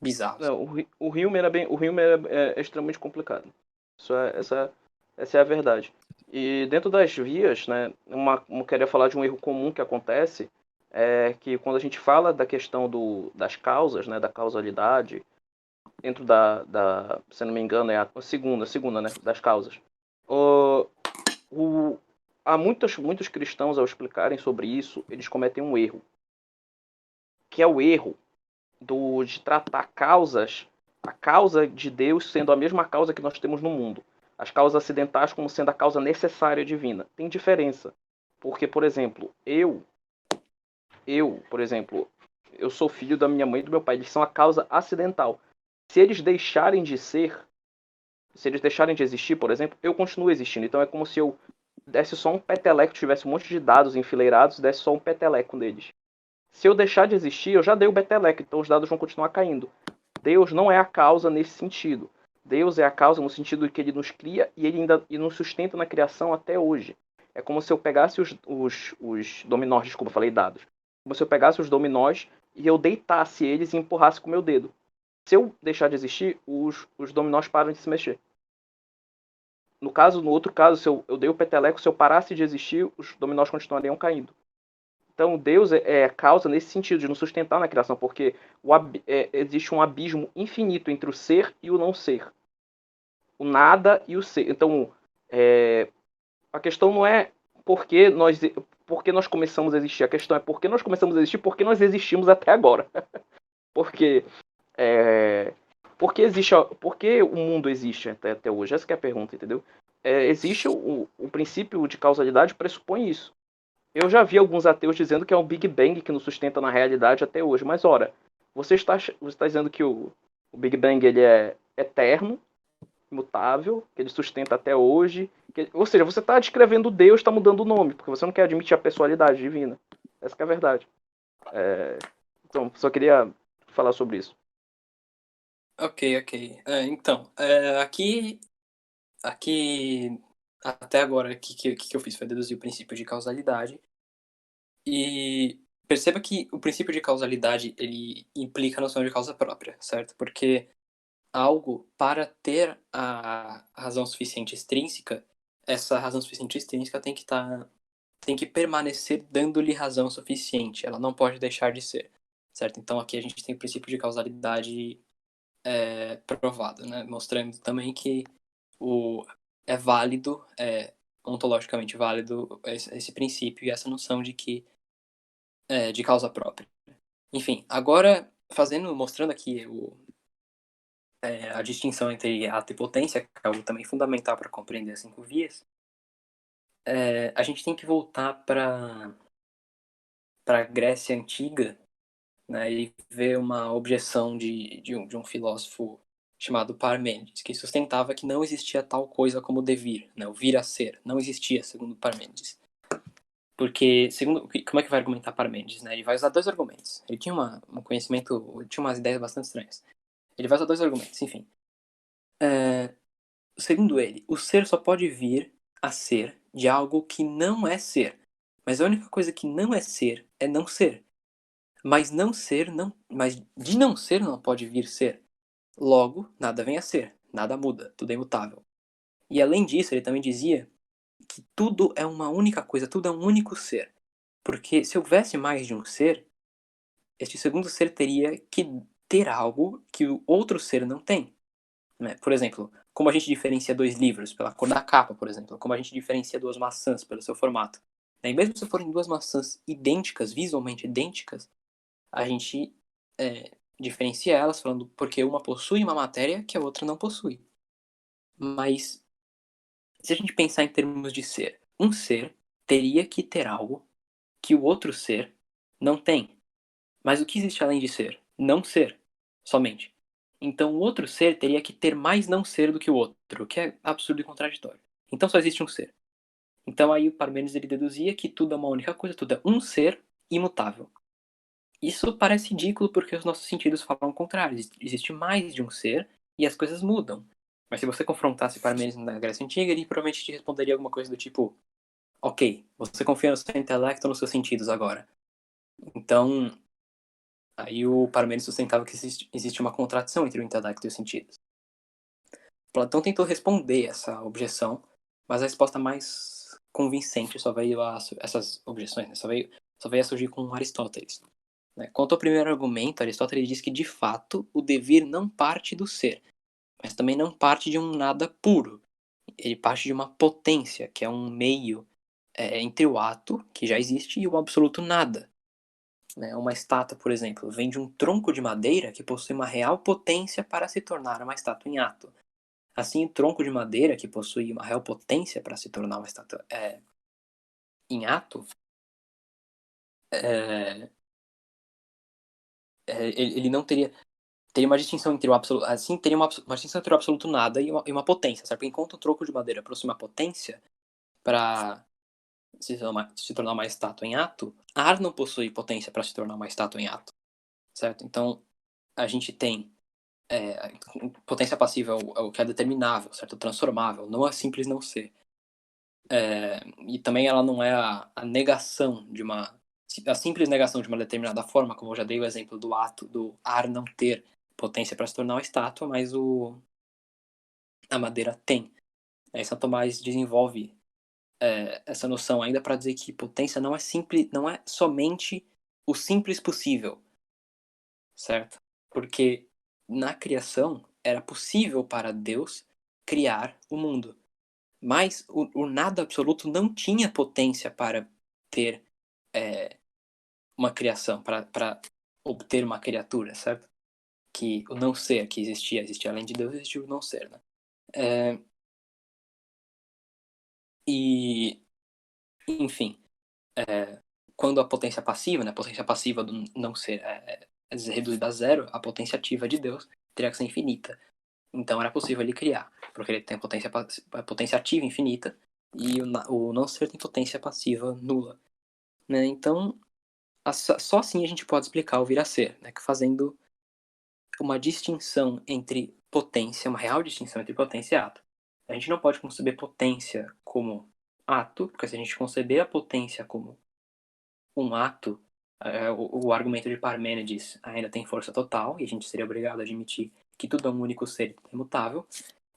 bizarros. o Hume é extremamente complicado. Essa é a verdade. E dentro das vias, né, eu queria falar de um erro comum que acontece, é que quando a gente fala da questão das causas, né, da causalidade, dentro se não me engano, é a segunda, né, das causas. Há muitos cristãos, ao explicarem sobre isso, eles cometem um erro, que é o erro de tratar a causa de Deus sendo a mesma causa que nós temos no mundo. As causas acidentais como sendo a causa necessária divina. Tem diferença. Porque, por exemplo, por exemplo, eu sou filho da minha mãe e do meu pai. Eles são a causa acidental. Se eles deixarem de existir, por exemplo, eu continuo existindo. Então é como se eu desse só um peteleco, tivesse um monte de dados enfileirados, desse só um peteleco neles. Se eu deixar de existir, eu já dei o peteleco, então os dados vão continuar caindo. Deus não é a causa nesse sentido. Deus é a causa no sentido de que ele nos cria e ele ainda nos sustenta na criação até hoje. É como se eu pegasse os dominós, desculpa, falei dados. Como se eu pegasse os dominós e eu deitasse eles e empurrasse com o meu dedo. Se eu deixar de existir, os dominós param de se mexer. No outro caso, se eu dei o peteleco, se eu parasse de existir, os dominós continuariam caindo. Então, Deus é causa nesse sentido, de nos sustentar na criação, porque existe um abismo infinito entre o ser e o não ser. O nada e o ser. Então, a questão não é porque nós começamos a existir. A questão é porque nós começamos a existir, porque nós existimos até agora. porque, porque, porque o mundo existe até hoje? Essa que é a pergunta, entendeu? Existe o princípio de causalidade, pressupõe isso. Eu já vi alguns ateus dizendo que é o Big Bang que nos sustenta na realidade até hoje. Mas, ora, você está dizendo que o Big Bang ele é eterno, imutável, que ele sustenta até hoje. Ou seja, você está descrevendo Deus, está mudando o nome, porque você não quer admitir a pessoalidade divina. Essa que é a verdade. Então, só queria falar sobre isso. Ok. Então, aqui até agora, o que eu fiz foi deduzir o princípio de causalidade. E perceba que o princípio de causalidade, ele implica a noção de causa própria, certo? Porque algo, para ter a razão suficiente extrínseca, essa razão suficiente extrínseca tem que permanecer dando-lhe razão suficiente. Ela não pode deixar de ser, certo? Então aqui a gente tem o princípio de causalidade provado, né? Mostrando também que é válido, ontologicamente válido esse princípio e essa noção de causa própria. Enfim, agora mostrando aqui a distinção entre ato e potência, que é algo também fundamental para compreender as 5 vias, a gente tem que voltar para a Grécia Antiga, né, e ver uma objeção de um filósofo chamado Parmênides, que sustentava que não existia tal coisa como devir, né, o vir a ser, não existia, segundo Parmênides. Porque, como é que vai argumentar Parmênides? Né? Ele vai usar 2 argumentos. Ele tinha um conhecimento, tinha umas ideias bastante estranhas. Ele vai usar 2 argumentos, enfim. Segundo ele, o ser só pode vir a ser de algo que não é ser. Mas a única coisa que não é ser é não ser. Mas de não ser não pode vir ser. Logo, nada vem a ser, nada muda, tudo é imutável. E além disso, ele também dizia que tudo é uma única coisa, tudo é um único ser. Porque se houvesse mais de um ser, este segundo ser teria que ter algo que o outro ser não tem. Né? Por exemplo, como a gente diferencia 2 livros pela cor da capa, por exemplo, como a gente diferencia 2 maçãs pelo seu formato. E mesmo se forem 2 maçãs idênticas, visualmente idênticas, a gente diferencia elas falando porque uma possui uma matéria que a outra não possui. Mas se a gente pensar em termos de ser, um ser teria que ter algo que o outro ser não tem. Mas o que existe além de ser? Não ser, somente. Então o outro ser teria que ter mais não ser do que o outro, o que é absurdo e contraditório. Então só existe um ser. Então aí o Parmênides ele deduzia que tudo é uma única coisa, tudo é um ser imutável. Isso parece ridículo porque os nossos sentidos falam o contrário. Existe mais de um ser e as coisas mudam. Mas se você confrontasse Parmênides na Grécia Antiga, ele provavelmente te responderia alguma coisa do tipo: ok, você confia no seu intelecto ou nos seus sentidos agora. Então, aí o Parmênides sustentava que existe uma contradição entre o intelecto e os sentidos. Platão tentou responder essa objeção, mas a resposta mais convincente só veio a essas objeções, né? só veio a surgir com Aristóteles. Né? Quanto ao primeiro argumento, Aristóteles diz que, de fato, o devir não parte do ser, mas também não parte de um nada puro. Ele parte de uma potência, que é um meio entre o ato, que já existe, e o absoluto nada. Né? Uma estátua, por exemplo, vem de um tronco de madeira que possui uma real potência para se tornar uma estátua em ato. Assim, o tronco de madeira que possui uma real potência para se tornar uma estátua em ato, ele não teria uma distinção entre o absoluto, assim, teria uma distinção entre o absoluto nada e uma potência, certo? Enquanto o tronco de madeira possui uma potência para se tornar uma estátua em ato, ar não possui potência para se tornar uma estátua em ato, certo? Então, a gente tem potência passiva é o que é determinável, certo? Transformável, não é simples não ser. E também ela não é a negação de uma a simples negação de uma determinada forma, como eu já dei o exemplo do ato do ar não ter potência para se tornar uma estátua, mas a madeira tem. Aí São Tomás desenvolve essa noção ainda para dizer que potência não é simples, não é somente o simples possível, certo? Porque na criação era possível para Deus criar o mundo, mas o nada absoluto não tinha potência para ter uma criação, para obter uma criatura, certo? Que o não ser que existia além de Deus, existia o não ser, né? E, enfim, quando a potência passiva, né, a potência passiva do não ser é reduzida a zero, a potência ativa de Deus teria que ser infinita. Então era possível ele criar, porque ele tem potência ativa infinita e o não ser tem potência passiva nula. Né? Então, só assim a gente pode explicar o vir a ser, né? Fazendo uma distinção entre potência, uma real distinção entre potência e ato. A gente não pode conceber potência como ato, porque se a gente conceber a potência como um ato, o argumento de Parmênides ainda tem força total, e a gente seria obrigado a admitir que tudo é um único ser imutável,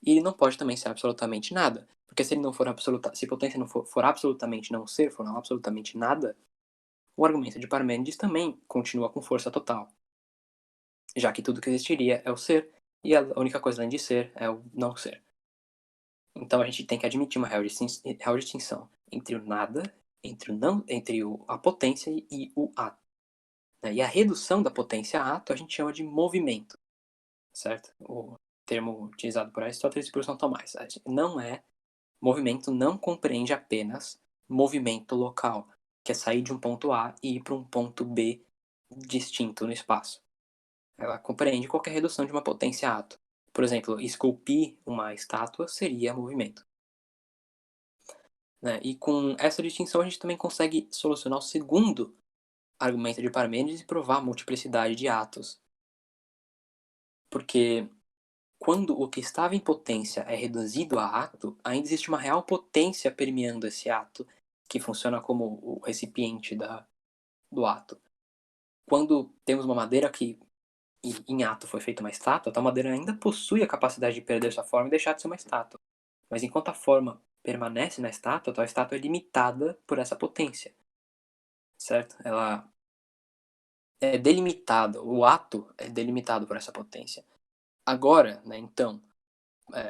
e ele não pode também ser absolutamente nada, porque se ele não for se potência não for absolutamente não ser, for não absolutamente nada, o argumento de Parmênides também continua com força total, já que tudo que existiria é o ser, e a única coisa além de ser é o não ser. Então a gente tem que admitir uma real distinção entre o nada, entre a potência e o ato. E a redução da potência a ato a gente chama de movimento, certo? O termo utilizado por Aristóteles e por São Tomás. Não é movimento, não compreende apenas movimento local, que é sair de um ponto A e ir para um ponto B distinto no espaço. Ela compreende qualquer redução de uma potência a ato. Por exemplo, esculpir uma estátua seria movimento. Né? E com essa distinção a gente também consegue solucionar o segundo argumento de Parmênides e provar a multiplicidade de atos. Porque quando o que estava em potência é reduzido a ato, ainda existe uma real potência permeando esse ato, que funciona como o recipiente do ato. Quando temos uma madeira que em ato foi feita uma estátua, a tal madeira ainda possui a capacidade de perder sua forma e deixar de ser uma estátua. Mas enquanto a forma permanece na estátua, a tal estátua é limitada por essa potência. Certo? Ela é delimitada, o ato é delimitado por essa potência. Agora, né, então,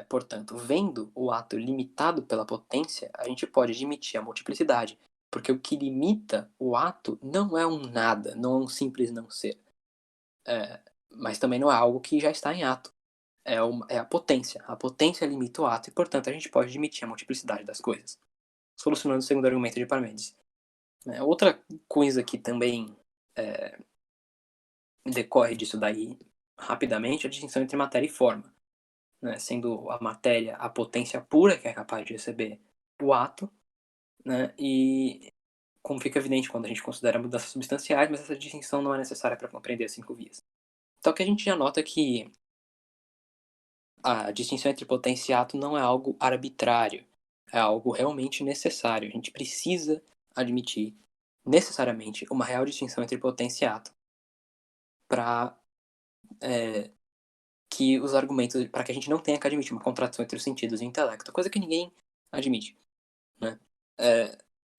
portanto, vendo o ato limitado pela potência, a gente pode admitir a multiplicidade, porque o que limita o ato não é um nada, não é um simples não ser, mas também não é algo que já está em ato, é a potência. A potência limita o ato e, portanto, a gente pode admitir a multiplicidade das coisas, solucionando o segundo argumento de Parmênides. Outra coisa que também decorre disso daí rapidamente é a distinção entre matéria e forma. Né, sendo a matéria a potência pura que é capaz de receber o ato, né, e como fica evidente quando a gente considera mudanças substanciais, mas essa distinção não é necessária para compreender as 5 vias. Então que a gente já nota que a distinção entre potência e ato não é algo arbitrário, é algo realmente necessário. A gente precisa admitir necessariamente uma real distinção entre potência e ato para que os argumentos, para que a gente não tenha que admitir uma contradição entre os sentidos e o intelecto, coisa que ninguém admite. Né?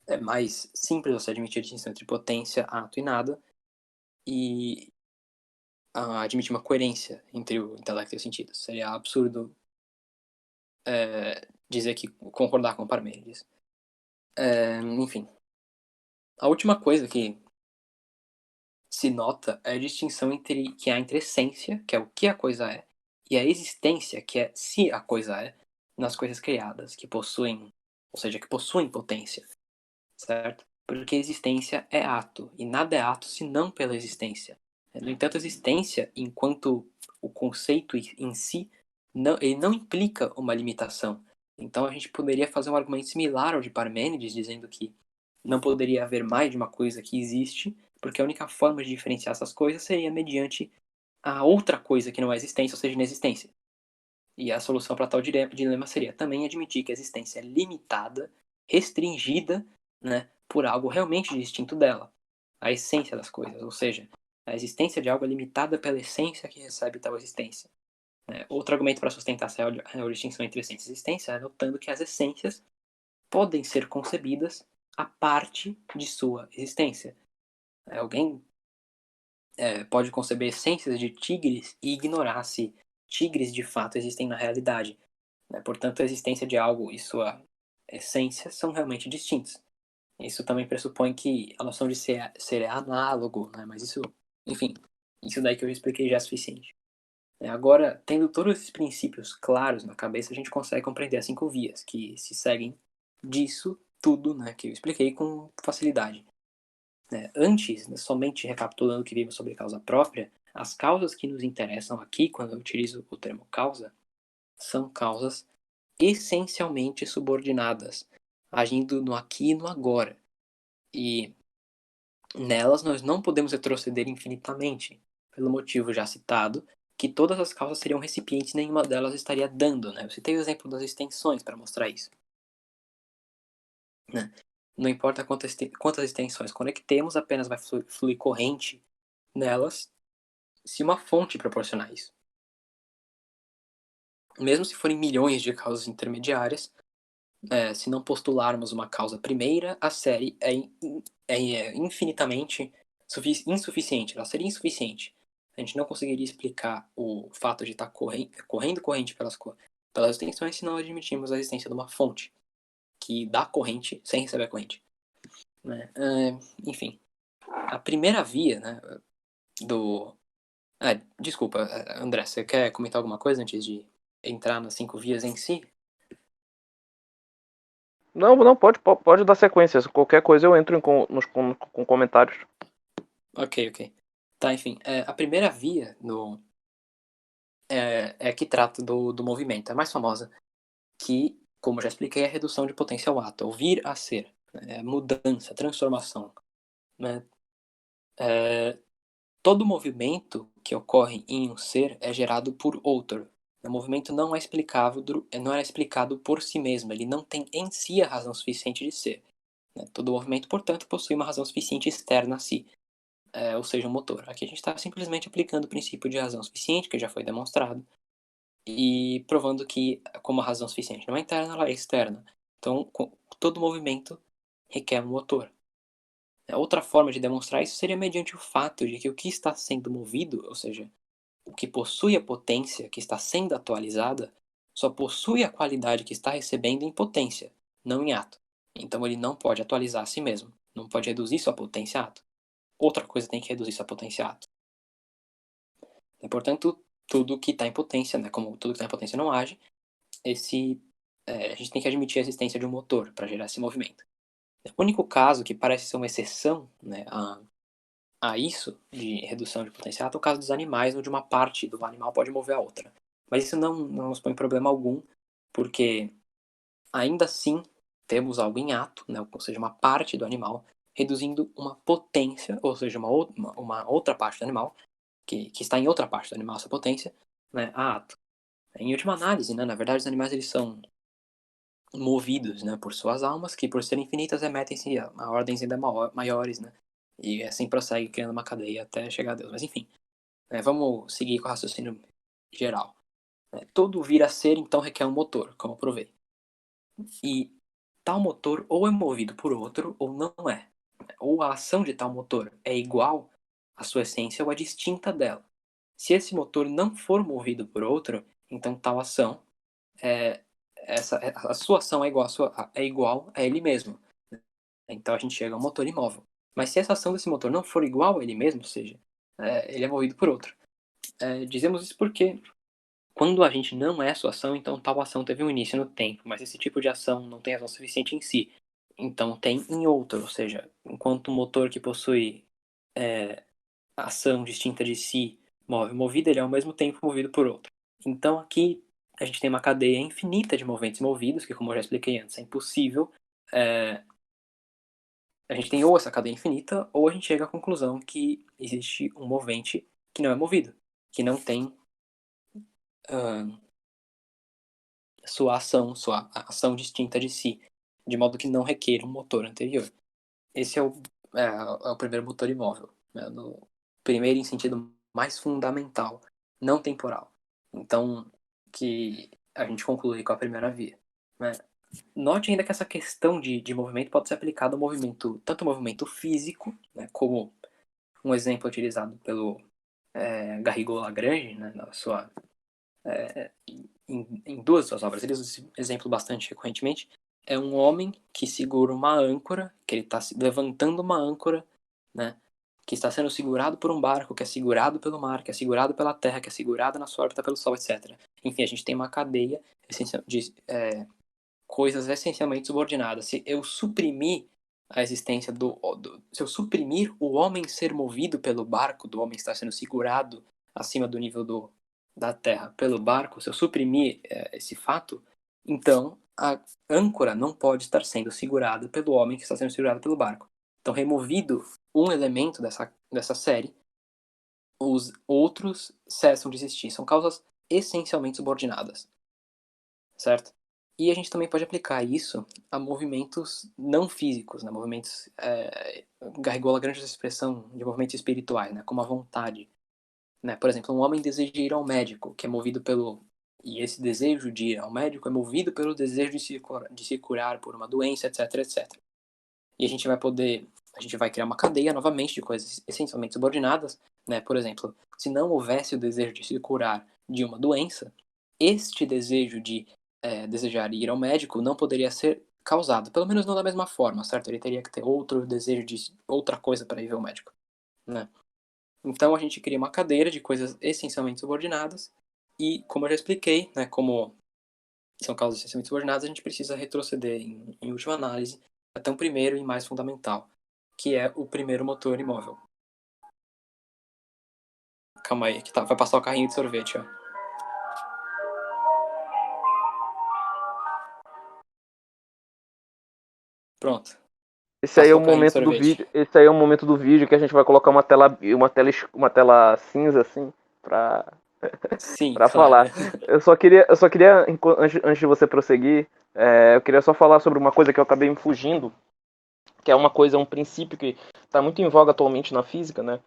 É mais simples você admitir a distinção entre potência, ato e nada, e admitir uma coerência entre o intelecto e os sentidos. Seria absurdo dizer que concordar com Parmênides. Enfim. A última coisa que se nota é a distinção que há entre essência, que é o que a coisa é, e a existência, que é se a coisa é, nas coisas criadas, que possuem, ou seja, que possuem potência, certo? Porque existência é ato, e nada é ato senão pela existência. No entanto, a existência, enquanto o conceito em si, ele não implica uma limitação. Então a gente poderia fazer um argumento similar ao de Parmênides, dizendo que não poderia haver mais de uma coisa que existe, porque a única forma de diferenciar essas coisas seria mediante a outra coisa que não é existência, ou seja, inexistência. E a solução para tal dilema seria também admitir que a existência é limitada, restringida, né, por algo realmente distinto dela. a essência das coisas, ou seja, a existência de algo é limitada pela essência que recebe tal existência. Outro argumento para sustentar essa distinção entre essência e existência é notando que as essências podem ser concebidas a parte de sua existência. Alguém pode conceber essências de tigres e ignorar se tigres de fato existem na realidade. Portanto, a existência de algo e sua essência são realmente distintos. Isso também pressupõe que a noção de ser é análogo, né? Mas isso, enfim, isso daí que eu expliquei já é suficiente. Agora, tendo todos esses princípios claros na cabeça, a gente consegue compreender as 5 vias que se seguem disso tudo, né, que eu expliquei com facilidade. Antes, somente recapitulando o que vimos sobre causa própria, as causas que nos interessam aqui, quando eu utilizo o termo causa, são causas essencialmente subordinadas, agindo no aqui e no agora. E nelas nós não podemos retroceder infinitamente, pelo motivo já citado, que todas as causas seriam recipientes e nenhuma delas estaria dando. Eu citei o exemplo das extensões para mostrar isso. Não importa quantas extensões conectemos, apenas vai fluir corrente nelas se uma fonte proporcionar isso. Mesmo se forem milhões de causas intermediárias, se não postularmos uma causa primeira, a série é infinitamente insuficiente. Ela seria insuficiente. A gente não conseguiria explicar o fato de estar correndo corrente pelas extensões se não admitirmos a existência de uma fonte que dá corrente sem receber a corrente. Enfim, a primeira via do... desculpa, André, você quer comentar alguma coisa antes de entrar nas 5 vias em si? Não, pode dar sequência. Qualquer coisa eu entro com comentários. Ok. Tá, enfim. A primeira via é que trata do movimento. É a mais famosa, que, como já expliquei, é a redução de potência ao ato. É o vir a ser. Mudança, transformação. Todo movimento que ocorre em um ser é gerado por outro. O movimento não é explicado por si mesmo. Ele não tem em si a razão suficiente de ser. Todo movimento, portanto, possui uma razão suficiente externa a si. Ou seja, um motor. Aqui a gente está simplesmente aplicando o princípio de razão suficiente, que já foi demonstrado, e provando que, como a razão suficiente não é interna, ela é externa. Então, todo movimento requer um motor. Outra forma de demonstrar isso seria mediante o fato de que o que está sendo movido, ou seja, o que possui a potência que está sendo atualizada, só possui a qualidade que está recebendo em potência, não em ato. Então ele não pode atualizar a si mesmo, não pode reduzir sua potência a ato. Outra coisa tem que reduzir sua potência a ato. Portanto, tudo que está em potência, como tudo que está em potência não age, a gente tem que admitir a existência de um motor para gerar esse movimento. O único caso que parece ser uma exceção a isso, de redução de potência a ato, é o caso dos animais, onde uma parte do animal pode mover a outra. Mas isso não nos põe problema algum, porque ainda assim temos algo em ato, ou seja, uma parte do animal, reduzindo uma potência, ou seja, uma outra parte do animal, que está em outra parte do animal, essa potência, a ato. Em última análise, na verdade, os animais eles são movidos por suas almas, que por serem infinitas remetem-se a ordens ainda maiores, e assim prossegue criando uma cadeia até chegar a Deus. Mas enfim, vamos seguir com o raciocínio geral. Todo vir a ser, então, requer um motor, como eu provei. E tal motor ou é movido por outro ou não é. Ou a ação de tal motor é igual à sua essência ou é distinta dela. Se esse motor não for movido por outro, então tal ação, a sua ação é igual a ele mesmo. Então a gente chega a um motor imóvel. Mas se essa ação desse motor não for igual a ele mesmo, ou seja, ele é movido por outro. Dizemos isso porque quando a gente não é sua ação, então tal ação teve um início no tempo, mas esse tipo de ação não tem razão suficiente em si. Então tem em outro, ou seja, enquanto um motor que possui ação distinta de si move movido, ele é ao mesmo tempo movido por outro. Então aqui a gente tem uma cadeia infinita de movimentos movidos, que como eu já expliquei antes, é impossível. A gente tem ou essa cadeia infinita, ou a gente chega à conclusão que existe um movente que não é movido, que não tem sua ação distinta de si, de modo que não requer um motor anterior. Esse é é o primeiro motor imóvel, né? No primeiro em sentido mais fundamental, não temporal. Então, que a gente conclui com a primeira via, né? Note ainda que essa questão de movimento pode ser aplicada ao movimento, tanto ao movimento físico, né, como um exemplo utilizado pelo Garrigou-Lagrange, né, em duas de suas obras. Ele usa esse exemplo bastante recorrentemente. É um homem que segura uma âncora, que ele está levantando uma âncora, né, que está sendo segurado por um barco, que é segurado pelo mar, que é segurado pela terra, que é segurado na sua órbita pelo Sol, etc. Enfim, a gente tem uma cadeia de coisas essencialmente subordinadas. Se eu suprimir a existência se eu suprimir o homem ser movido pelo barco, do homem estar sendo segurado acima do nível da terra pelo barco, se eu suprimir esse fato, então a âncora não pode estar sendo segurada pelo homem que está sendo segurado pelo barco. Então, removido um elemento dessa série, os outros cessam de existir. São causas essencialmente subordinadas, certo? E a gente também pode aplicar isso a movimentos não físicos, né? Movimentos, Garrigou-Lagrange essa expressão de movimentos espirituais, né? Como a vontade. Né? Por exemplo, um homem deseja ir ao médico, que é movido pelo... E esse desejo de ir ao médico é movido pelo desejo de se curar por uma doença, etc, etc. E a gente vai criar uma cadeia novamente de coisas essencialmente subordinadas, né? Por exemplo, se não houvesse o desejo de se curar de uma doença, este desejo de desejar ir ao médico não poderia ser causado, pelo menos não da mesma forma, certo? Ele teria que ter outro desejo de outra coisa para ir ver o médico, né? Então a gente cria uma cadeira de coisas essencialmente subordinadas e, como eu já expliquei, né, como são causas essencialmente subordinadas, a gente precisa retroceder em última análise até um primeiro e mais fundamental, que é o primeiro motor imóvel. Calma aí, que vai passar o carrinho de sorvete, ó. Pronto. Esse aí é o momento do vídeo. Esse aí é o momento do vídeo que a gente vai colocar uma tela cinza assim para Sim, para claro. falar. Eu só queria antes de você prosseguir, eu queria só falar sobre uma coisa que eu acabei me fugindo, que é um princípio que está muito em voga atualmente na física, né?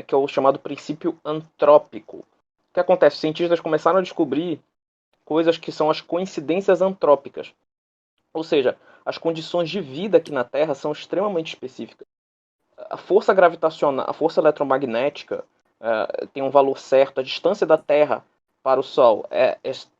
Que é o chamado princípio antrópico. O que acontece? Os cientistas começaram a descobrir coisas que são as coincidências antrópicas. Ou seja, as condições de vida aqui na Terra são extremamente específicas. A força gravitacional, a força eletromagnética tem um valor certo, a distância da Terra para o Sol é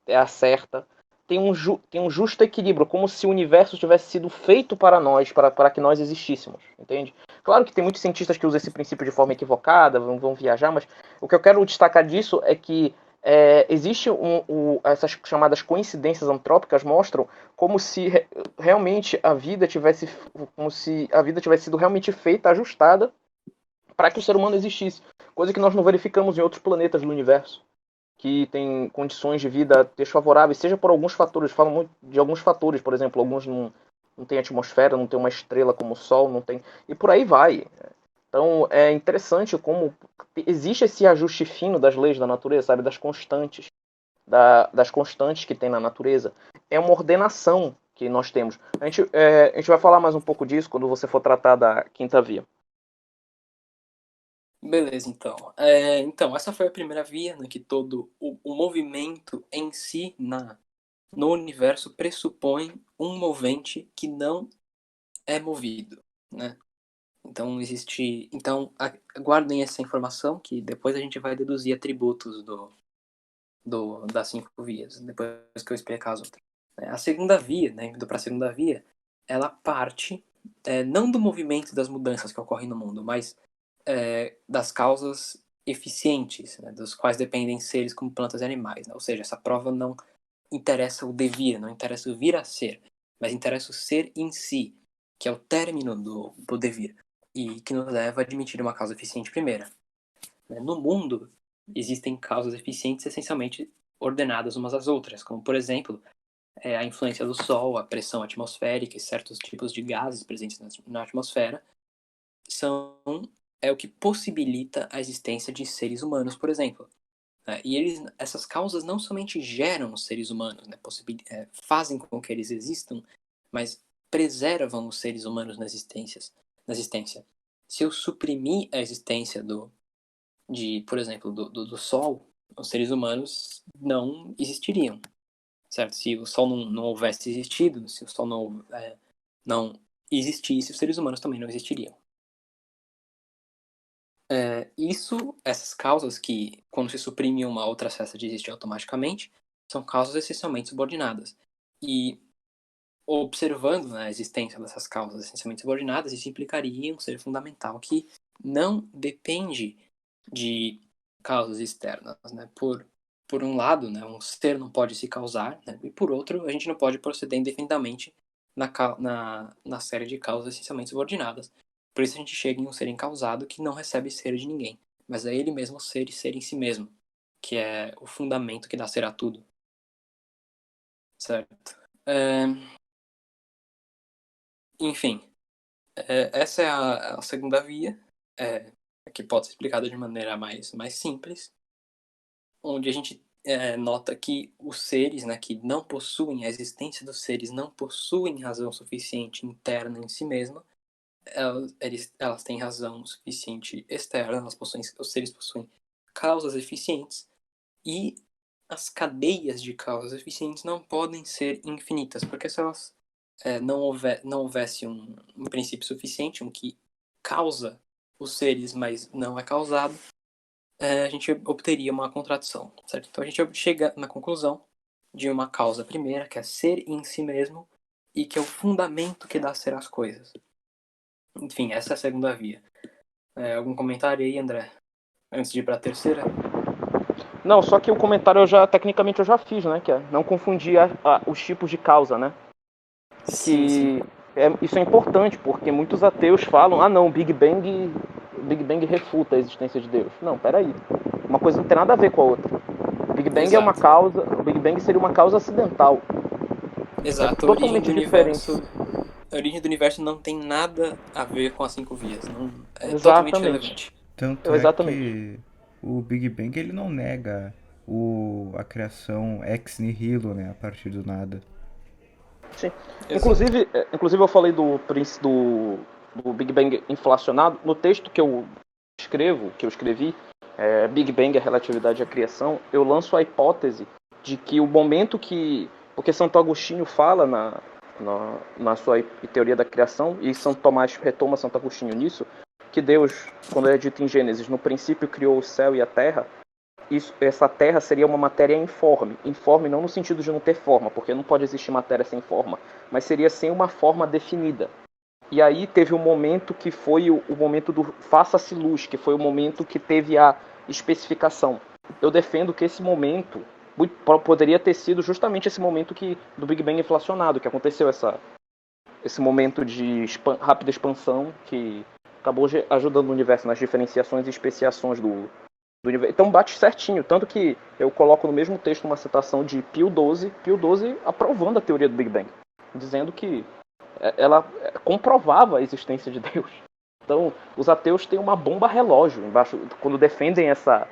a certa. Tem um justo equilíbrio, como se o universo tivesse sido feito para nós, para que nós existíssemos, entende? Claro que tem muitos cientistas que usam esse princípio de forma equivocada, vão viajar, mas o que eu quero destacar disso é que existe essas chamadas coincidências antrópicas mostram como se realmente a vida tivesse sido realmente feita, ajustada para que o ser humano existisse, coisa que nós não verificamos em outros planetas do universo que tem condições de vida desfavoráveis, seja por alguns fatores, falam muito de alguns fatores, por exemplo, alguns não tem atmosfera, não tem uma estrela como o Sol, não tem, e por aí vai. Então é interessante como existe esse ajuste fino das leis da natureza, sabe, das constantes, das constantes que tem na natureza. É uma ordenação que nós temos. A gente vai falar mais um pouco disso quando você for tratar da quinta via. Beleza, então. Então, essa foi a primeira via, né, que todo o movimento em si no universo pressupõe um movente que não é movido, né? Então, guardem essa informação que depois a gente vai deduzir atributos das 5 vias, depois que eu explicar as outras. A segunda via, né, indo para a segunda via, ela parte não do movimento das mudanças que ocorrem no mundo, mas das causas eficientes, né, dos quais dependem seres como plantas e animais. Né? Ou seja, essa prova não interessa o devir, não interessa o vir a ser, mas interessa o ser em si, que é o término do devir, e que nos leva a admitir uma causa eficiente primeira. No mundo, existem causas eficientes essencialmente ordenadas umas às outras, como, por exemplo, a influência do Sol, a pressão atmosférica e certos tipos de gases presentes na atmosfera é o que possibilita a existência de seres humanos, por exemplo. E essas causas não somente geram os seres humanos, né, fazem com que eles existam, mas preservam os seres humanos na existência. Se eu suprimir a existência por exemplo, do Sol, os seres humanos não existiriam, certo? Se o Sol não houvesse existido, se o Sol não existisse, os seres humanos também não existiriam. Essas causas que, quando se suprime uma, outra cessa de existir automaticamente, são causas essencialmente subordinadas. E observando, né, a existência dessas causas essencialmente subordinadas, isso implicaria um ser fundamental que não depende de causas externas, né? Por um lado, né, um ser não pode se causar, né, e por outro, a gente não pode proceder indefinidamente na série de causas essencialmente subordinadas. Por isso a gente chega em um ser incausado que não recebe ser de ninguém, mas é ele mesmo ser e ser em si mesmo, que é o fundamento que dá ser a tudo, certo? Enfim, essa é a segunda via, que pode ser explicada de maneira mais simples, onde a gente nota que os seres, né, que não possuem, a existência dos seres não possuem razão suficiente interna em si mesma, elas têm razão suficiente externa, os seres possuem causas eficientes, e as cadeias de causas eficientes não podem ser infinitas, porque se elas não houvesse um princípio suficiente, um que causa os seres, mas não é causado, a gente obteria uma contradição, certo? Então a gente chega na conclusão de uma causa primeira, que é ser em si mesmo, e que é o fundamento que dá ser às coisas. Enfim, essa é a segunda via. Algum comentário aí, André? Antes de ir para a terceira? Não, só que o comentário tecnicamente eu já fiz, né? Que é não confundir os tipos de causa, né? Sim. Isso é importante, porque muitos ateus falam, não, Big Bang refuta a existência de Deus. Não, peraí. Uma coisa não tem nada a ver com a outra. Big Bang é uma Exato. causa, o Big Bang seria uma causa acidental. É Exato. totalmente diferente. A origem do universo não tem nada a ver com as 5 vias. Não, é totalmente Exatamente. relevante. Tanto é Exatamente. que o Big Bang ele não nega a criação ex nihilo, né, a partir do nada. Sim. Exato. Inclusive eu falei do Big Bang inflacionado. No texto que eu escrevi, Big Bang, a relatividade à criação, eu lanço a hipótese de que o momento que... Porque Santo Agostinho fala na sua teoria da criação, e Santo Tomás retoma Santo Agostinho nisso, que Deus, quando é dito em Gênesis, no princípio criou o céu e a terra, essa terra seria uma matéria informe. Informe não no sentido de não ter forma, porque não pode existir matéria sem forma, mas seria sem uma forma definida. E aí teve um momento que foi o momento do faça-se luz, que foi o momento que teve a especificação. Eu defendo que esse momento poderia ter sido justamente esse momento do Big Bang inflacionado, que aconteceu esse momento de rápida expansão que acabou ajudando o universo nas diferenciações e especiações do universo. Então bate certinho, tanto que eu coloco no mesmo texto uma citação de Pio XII aprovando a teoria do Big Bang, dizendo que ela comprovava a existência de Deus. Então, os ateus têm uma bomba relógio embaixo. Quando defendem essa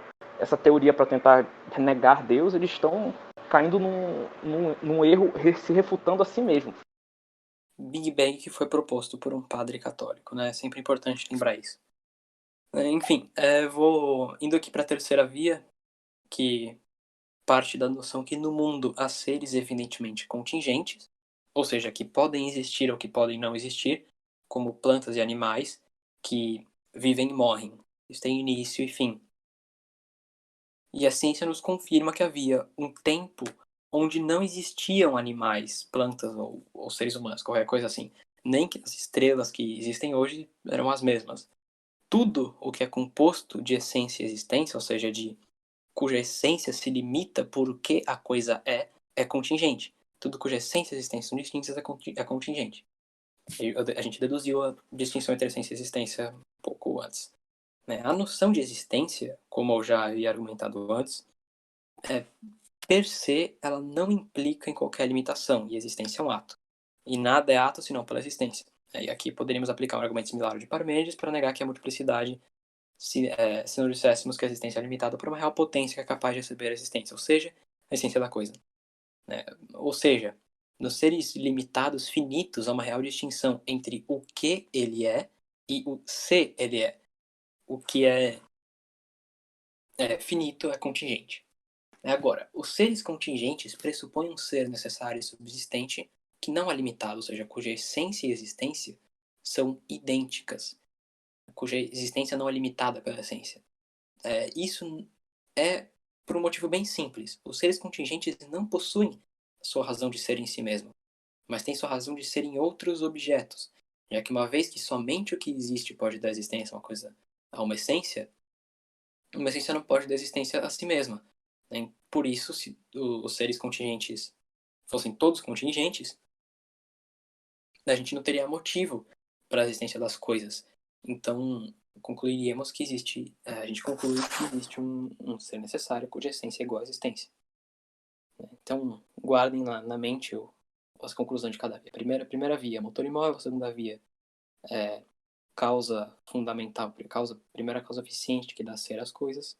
teoria para tentar negar Deus, eles estão caindo num erro, se refutando a si mesmo. Big Bang que foi proposto por um padre católico, né? É sempre importante lembrar isso. Enfim, vou indo aqui para a terceira via, que parte da noção que no mundo há seres evidentemente contingentes, ou seja, que podem existir ou que podem não existir, como plantas e animais, que vivem e morrem. Isso tem início e fim. E a ciência nos confirma que havia um tempo onde não existiam animais, plantas ou seres humanos, qualquer coisa assim. Nem que as estrelas que existem hoje eram as mesmas. Tudo o que é composto de essência e existência, ou seja, cuja essência se limita por o que a coisa é contingente. Tudo cuja essência e existência são distintas é contingente. A gente deduziu a distinção entre essência e existência um pouco antes. A noção de existência, como eu já havia argumentado antes, per se, ela não implica em qualquer limitação, e a existência é um ato. E nada é ato senão pela existência. E aqui poderíamos aplicar um argumento similar ao de Parmênides para negar que a multiplicidade, se não disséssemos que a existência é limitada por uma real potência que é capaz de receber a existência, ou seja, a essência da coisa. Ou seja, nos seres limitados finitos há uma real distinção entre o que ele é E o C, ele é o que é finito, é contingente. Agora, os seres contingentes pressupõem um ser necessário e subsistente que não é limitado, ou seja, cuja essência e existência são idênticas, cuja existência não é limitada pela essência. Isso é por um motivo bem simples. Os seres contingentes não possuem sua razão de ser em si mesmo, mas têm sua razão de ser em outros objetos, já que uma vez que somente o que existe pode dar existência a uma essência não pode dar existência a si mesma. Né? Por isso, se os seres contingentes fossem todos contingentes, a gente não teria motivo para a existência das coisas. Então, concluiríamos que a gente conclui que existe um ser necessário cuja essência é igual à existência. Então, guardem na mente as conclusões de cada via. Primeira via, motor imóvel. Segunda via, causa fundamental, primeira causa eficiente que dá ser às coisas.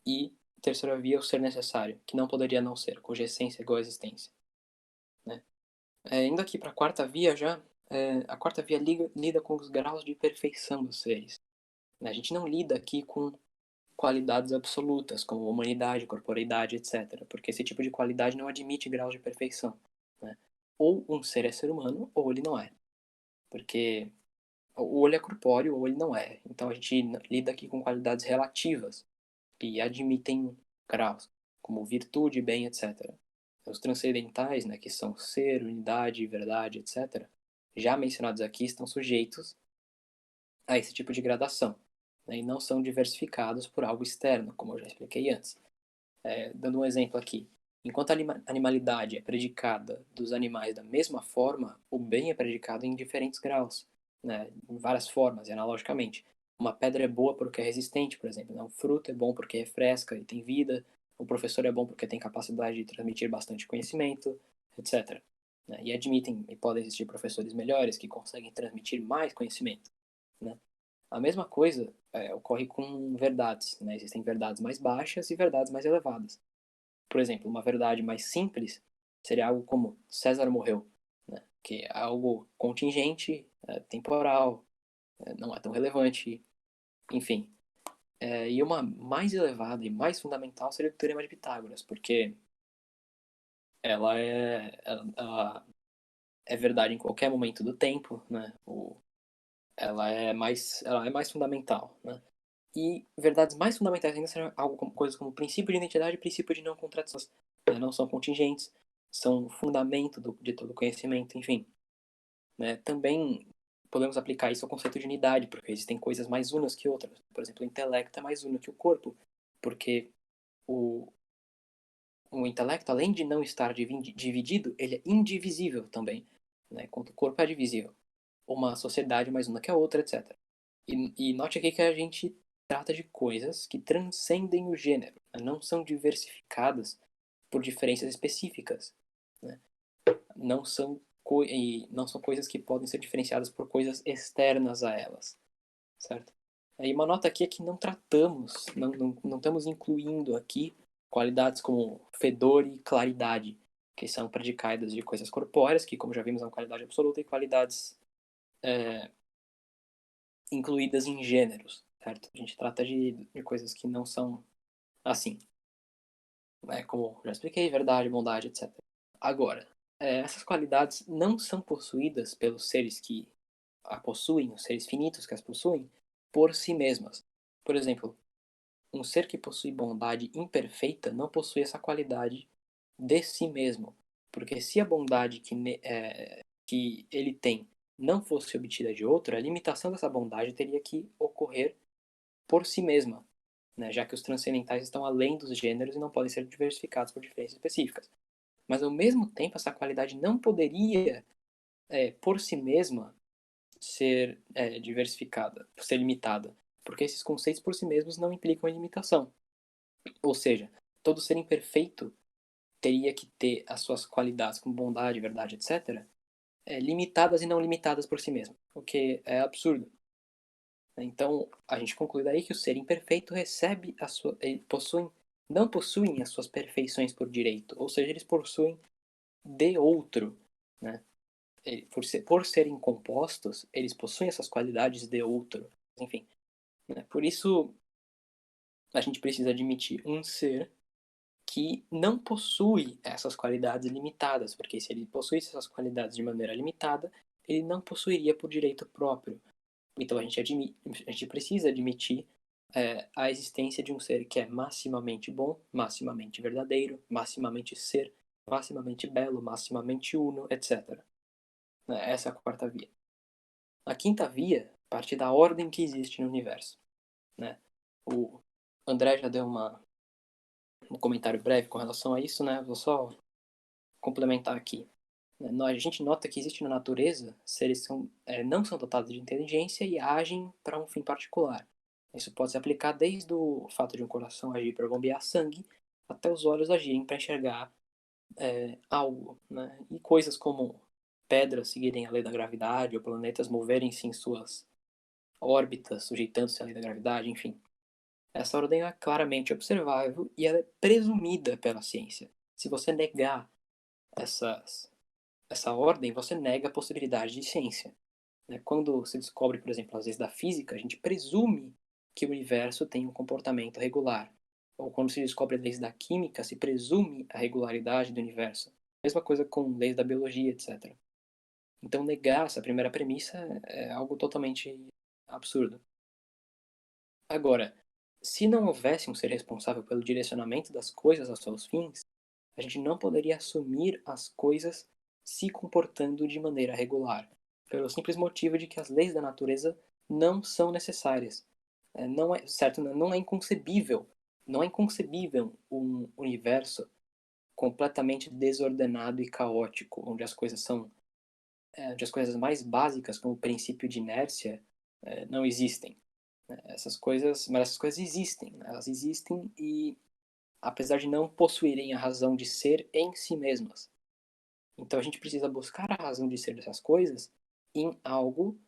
E terceira via, o ser necessário, que não poderia não ser, cuja essência é igual à existência. Né? Indo aqui para a quarta via já, a quarta via lida com os graus de perfeição dos seres. Né? A gente não lida aqui com qualidades absolutas, como humanidade, corporeidade, etc. Porque esse tipo de qualidade não admite graus de perfeição. Né? Ou um ser é ser humano, ou ele não é. Porque ou ele é corpóreo, ou ele não é. Então a gente lida aqui com qualidades relativas, que admitem graus, como virtude, bem, etc. Os transcendentais, né, que são ser, unidade, verdade, etc., já mencionados aqui, estão sujeitos a esse tipo de gradação, né, e não são diversificados por algo externo, como eu já expliquei antes. Dando um exemplo aqui, enquanto a animalidade é predicada dos animais da mesma forma, o bem é predicado em diferentes graus, né, em várias formas, analogicamente. Uma pedra é boa porque é resistente, por exemplo. Né? Um fruto é bom porque refresca e tem vida. O professor é bom porque tem capacidade de transmitir bastante conhecimento, etc. Né? E admitem e podem existir professores melhores que conseguem transmitir mais conhecimento. Né? A mesma coisa ocorre com verdades. Né? Existem verdades mais baixas e verdades mais elevadas. Por exemplo, uma verdade mais simples seria algo como César morreu, né? Que é algo contingente, temporal, não é tão relevante, enfim. E uma mais elevada e mais fundamental seria o Teorema de Pitágoras, porque ela é verdade em qualquer momento do tempo, né? Ela é mais fundamental, né? E verdades mais fundamentais ainda serão coisas como princípio de identidade e princípio de não contradições. Né? Não são contingentes, são fundamento de todo conhecimento, enfim. Né? Também podemos aplicar isso ao conceito de unidade, porque existem coisas mais unas que outras. Por exemplo, o intelecto é mais uno que o corpo, porque o, o intelecto, além de não estar dividido, ele é indivisível também, né? Enquanto o corpo é divisível. Uma sociedade mais uma que a outra, etc. E note aqui que a gente trata de coisas que transcendem o gênero, né? Não são diversificadas por diferenças específicas. Né? Não são não são coisas que podem ser diferenciadas por coisas externas a elas, certo? E uma nota aqui é que não tratamos, não estamos incluindo aqui qualidades como fedor e claridade, que são predicadas de coisas corpóreas, que, como já vimos, é uma qualidade absoluta, e qualidades incluídas em gêneros, certo? A gente trata de coisas que não são assim, como já expliquei, verdade, bondade, etc. Agora, essas qualidades não são possuídas pelos seres que a possuem, os seres finitos que as possuem, por si mesmas. Por exemplo, um ser que possui bondade imperfeita não possui essa qualidade de si mesmo. Porque se a bondade que ele tem não fosse obtida de outro, a limitação dessa bondade teria que ocorrer por si mesma, né? Já que os transcendentais estão além dos gêneros e não podem ser diversificados por diferenças específicas. Mas, ao mesmo tempo, essa qualidade não poderia, por si mesma, ser diversificada, ser limitada, porque esses conceitos por si mesmos não implicam em limitação. Ou seja, todo ser imperfeito teria que ter as suas qualidades como bondade, verdade, etc., limitadas e não limitadas por si mesmo, o que é absurdo. Então, a gente conclui daí que o ser imperfeito recebe não possuem as suas perfeições por direito, ou seja, eles possuem de outro, né? por serem compostos, eles possuem essas qualidades de outro. Enfim, né? Por isso, a gente precisa admitir um ser que não possui essas qualidades limitadas, porque se ele possuísse essas qualidades de maneira limitada, ele não possuiria por direito próprio. Então a gente precisa admitir a existência de um ser que é maximamente bom, maximamente verdadeiro, maximamente ser, maximamente belo, maximamente uno, etc. Essa é a quarta via. A quinta via parte da ordem que existe no universo. Né? O André já deu um comentário breve com relação a isso, né? Vou só complementar aqui. A gente nota que existe na natureza seres que não são dotados de inteligência e agem para um fim particular. Isso pode se aplicar desde o fato de um coração agir para bombear sangue até os olhos agirem para enxergar algo. Né? E coisas como pedras seguirem a lei da gravidade ou planetas moverem-se em suas órbitas, sujeitando-se à lei da gravidade, enfim. Essa ordem é claramente observável e ela é presumida pela ciência. Se você negar essa ordem, você nega a possibilidade de ciência. Quando se descobre, por exemplo, as leis da física, a gente presume que o universo tem um comportamento regular. Ou quando se descobre as leis da química, se presume a regularidade do universo. Mesma coisa com leis da biologia, etc. Então, negar essa primeira premissa é algo totalmente absurdo. Agora, se não houvesse um ser responsável pelo direcionamento das coisas aos seus fins, a gente não poderia assumir as coisas se comportando de maneira regular, pelo simples motivo de que as leis da natureza não são necessárias. Não é inconcebível um universo completamente desordenado e caótico, onde as coisas mais básicas, como o princípio de inércia, não existem. Essas coisas existem. Né? Elas existem e, apesar de não possuírem a razão de ser em si mesmas. Então a gente precisa buscar a razão de ser dessas coisas em algo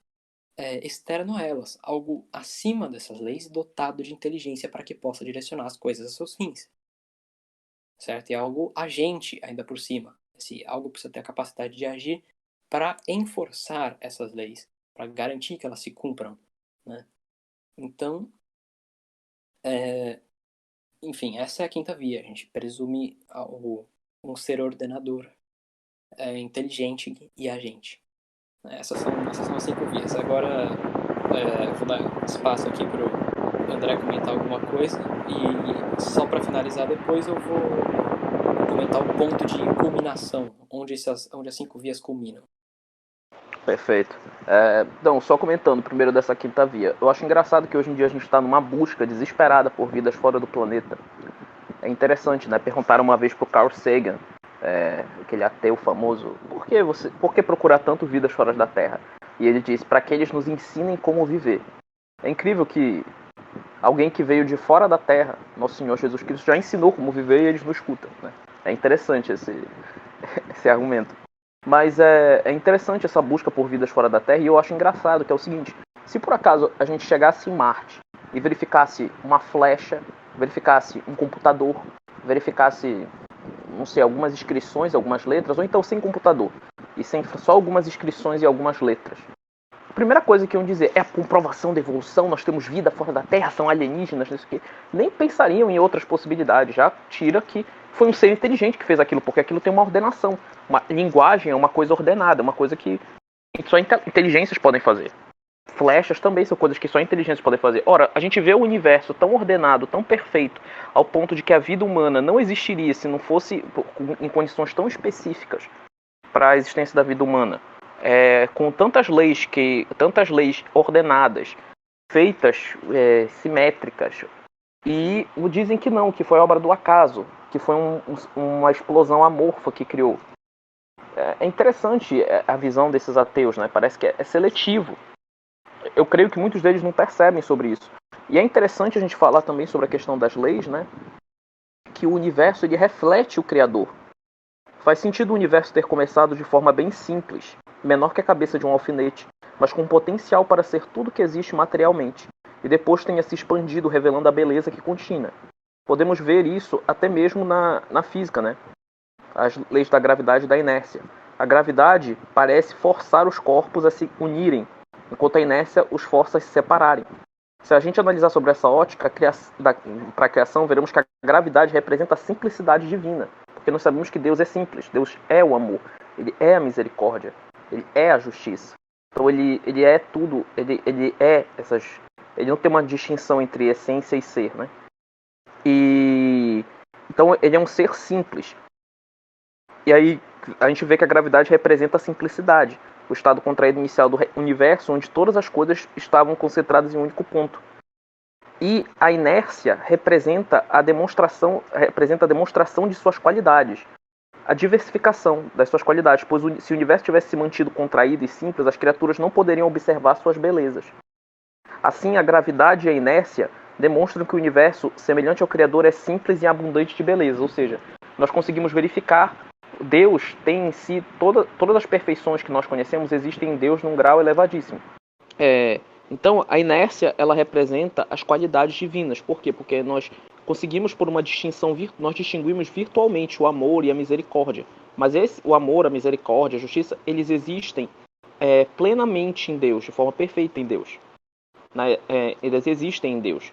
externo a elas, algo acima dessas leis, dotado de inteligência para que possa direcionar as coisas a seus fins. Certo? E algo agente ainda por cima. Esse algo precisa ter a capacidade de agir para enforçar essas leis, para garantir que elas se cumpram. Né? Então, enfim, essa é a quinta via. A gente presume um ser ordenador, inteligente e agente. Essas são as 5 vias. Agora, eu vou dar espaço aqui para o André comentar alguma coisa e só para finalizar depois eu vou comentar o ponto de culminação, onde as 5 vias culminam. Perfeito. Então, só comentando primeiro dessa quinta via. Eu acho engraçado que hoje em dia a gente está numa busca desesperada por vidas fora do planeta. É interessante, né? Perguntaram uma vez pro Carl Sagan, aquele ateu famoso, por que procurar tanto vidas fora da Terra? E ele disse, para que eles nos ensinem como viver. É incrível que alguém que veio de fora da Terra, Nosso Senhor Jesus Cristo, já ensinou como viver e eles não escutam. Né? É interessante esse argumento. Mas é interessante essa busca por vidas fora da Terra, e eu acho engraçado que é o seguinte, se por acaso a gente chegasse em Marte e verificasse uma flecha, verificasse um computador, verificasse, não sei, algumas inscrições, algumas letras, ou então sem computador, e sem só algumas inscrições e algumas letras. A primeira coisa que iam dizer é a comprovação da evolução, nós temos vida fora da Terra, são alienígenas, não sei o quê. Nem pensariam em outras possibilidades, já tira que foi um ser inteligente que fez aquilo, porque aquilo tem uma ordenação. Uma linguagem é uma coisa ordenada, uma coisa que só inteligências podem fazer. Flechas também são coisas que só inteligências podem fazer. Ora, a gente vê o universo tão ordenado, tão perfeito, ao ponto de que a vida humana não existiria se não fosse em condições tão específicas para a existência da vida humana. Com tantas leis ordenadas, feitas, simétricas, e dizem que não, que foi obra do acaso, que foi uma explosão amorfa que criou. É interessante a visão desses ateus, né? Parece que é seletivo. Eu creio que muitos deles não percebem sobre isso. E é interessante a gente falar também sobre a questão das leis, né? Que o universo ele reflete o Criador. Faz sentido o universo ter começado de forma bem simples, menor que a cabeça de um alfinete, mas com potencial para ser tudo que existe materialmente, e depois tenha se expandido revelando a beleza que continha. Podemos ver isso até mesmo na física, né? As leis da gravidade e da inércia. a gravidade parece forçar os corpos a se unirem, enquanto a inércia os força a se separarem. Se a gente analisar sobre essa ótica para a criação, veremos que a gravidade representa a simplicidade divina, porque nós sabemos que Deus é simples, Deus é o amor, Ele é a misericórdia, Ele é a justiça. Então ele é tudo, ele é essas... Ele não tem uma distinção entre essência e ser, né? E então ele é um ser simples. E aí a gente vê que a gravidade representa a simplicidade, o estado contraído inicial do universo, onde todas as coisas estavam concentradas em um único ponto. E a inércia representa a demonstração de suas qualidades, a diversificação das suas qualidades, pois se o universo tivesse se mantido contraído e simples, as criaturas não poderiam observar suas belezas. Assim, a gravidade e a inércia demonstram que o universo, semelhante ao Criador, é simples e abundante de beleza, ou seja, nós conseguimos verificar Deus tem em si todas as perfeições que nós conhecemos existem em Deus num grau elevadíssimo. Então, a inércia ela representa as qualidades divinas. Por quê? Porque nós conseguimos, por uma distinção, nós distinguimos virtualmente o amor e a misericórdia. Mas o amor, a misericórdia, a justiça, eles existem plenamente em Deus, de forma perfeita em Deus. Eles existem em Deus.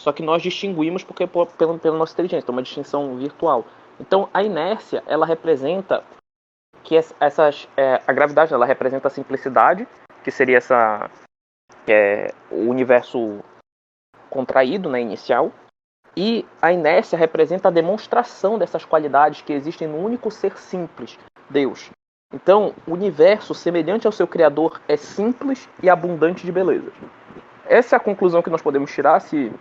Só que nós distinguimos porque pela nossa inteligência, é uma distinção virtual. Então, a inércia, ela representa que a gravidade, ela representa a simplicidade, que seria o universo contraído, né, inicial. E a inércia representa a demonstração dessas qualidades que existem no único ser simples, Deus. Então, o universo, semelhante ao seu Criador, é simples e abundante de beleza. Essa é a conclusão que nós podemos tirar se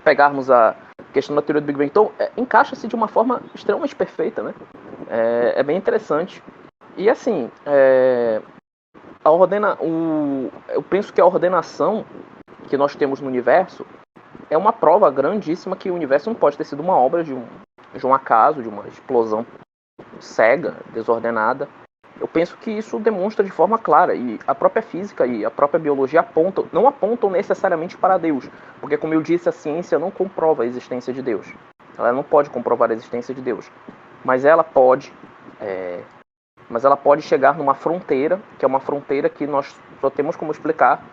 pegarmos a questão da teoria do Big Bang. Então, encaixa-se de uma forma extremamente perfeita, né? É bem interessante. E assim, eu penso que a ordenação que nós temos no universo é uma prova grandíssima que o universo não pode ter sido uma obra de um acaso, de uma explosão cega, desordenada. Eu penso que isso demonstra de forma clara, e a própria física e a própria biologia não apontam necessariamente para Deus, porque, como eu disse, a ciência não comprova a existência de Deus. Ela não pode comprovar a existência de Deus, mas ela pode chegar numa fronteira, que é uma fronteira que nós só temos como explicar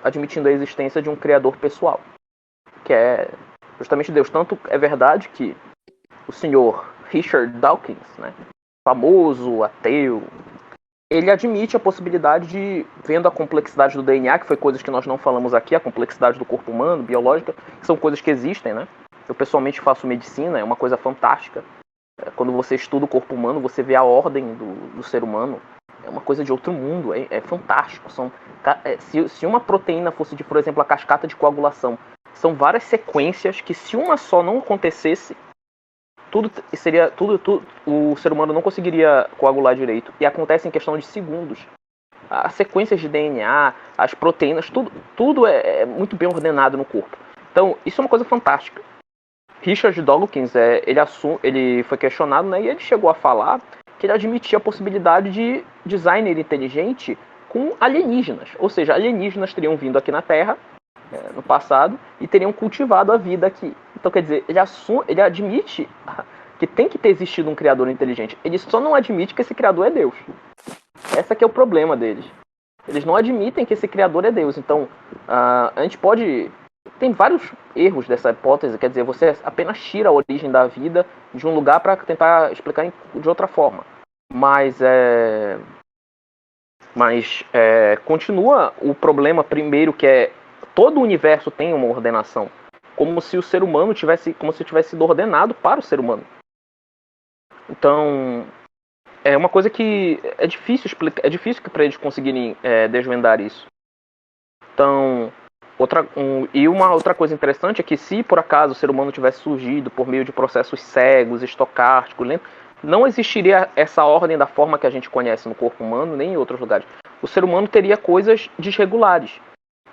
admitindo a existência de um Criador pessoal, que é justamente Deus. Tanto é verdade que o senhor Richard Dawkins, né, famoso ateu, ele admite a possibilidade de, vendo a complexidade do DNA, que foi coisas que nós não falamos aqui, a complexidade do corpo humano, biológica, que são coisas que existem, né? Eu pessoalmente faço medicina, é uma coisa fantástica. Quando você estuda o corpo humano, você vê a ordem do ser humano, é uma coisa de outro mundo, é fantástico. Se uma proteína fosse por exemplo, a cascata de coagulação, são várias sequências que, se uma só não acontecesse, o ser humano não conseguiria coagular direito. E acontece em questão de segundos. As sequências de DNA, as proteínas, tudo é muito bem ordenado no corpo. Então, isso é uma coisa fantástica. Richard Dawkins, ele foi questionado, né, e ele chegou a falar que ele admitia a possibilidade de designer inteligente com alienígenas. Ou seja, alienígenas teriam vindo aqui na Terra no passado e teriam cultivado a vida aqui. Então, quer dizer, ele admite que tem que ter existido um criador inteligente. Ele só não admite que esse criador é Deus. Esse que é o problema deles. Eles não admitem que esse criador é Deus. Então, a gente pode... Tem vários erros dessa hipótese. Quer dizer, você apenas tira a origem da vida de um lugar para tentar explicar de outra forma. Mas continua o problema primeiro, que é todo o universo tem uma ordenação, como se o ser humano tivesse sido ordenado para o ser humano. Então, é uma coisa que é difícil explicar, é difícil para eles conseguirem desvendar isso. Então, uma outra coisa interessante é que, se por acaso o ser humano tivesse surgido por meio de processos cegos, estocásticos, lentos, não existiria essa ordem da forma que a gente conhece no corpo humano, nem em outros lugares. O ser humano teria coisas desregulares.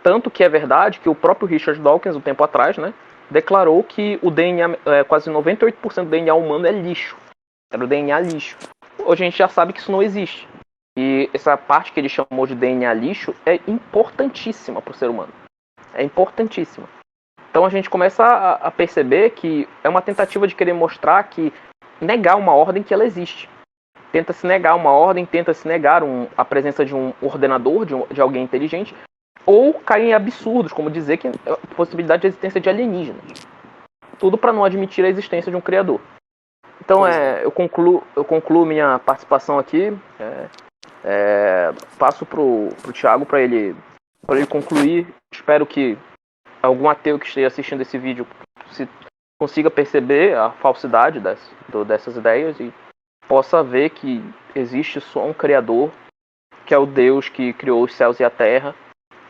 Tanto que é verdade que o próprio Richard Dawkins, um tempo atrás, né, declarou que o DNA, quase 98% do DNA humano é lixo. Era o DNA lixo. Hoje a gente já sabe que isso não existe. E essa parte que ele chamou de DNA lixo é importantíssima para o ser humano. É importantíssima. Então a gente começa a perceber que é uma tentativa de querer mostrar que negar uma ordem que ela existe. tenta se negar uma ordem, tenta se negar a presença de um ordenador, de alguém inteligente, ou cai em absurdos, como dizer que a possibilidade de existência de alienígenas. Tudo para não admitir a existência de um criador. Então eu concluo minha participação aqui. Passo pro Thiago para ele concluir. Espero que algum ateu que esteja assistindo esse vídeo se consiga perceber a falsidade dessas ideias e possa ver que existe só um Criador, que é o Deus que criou os céus e a terra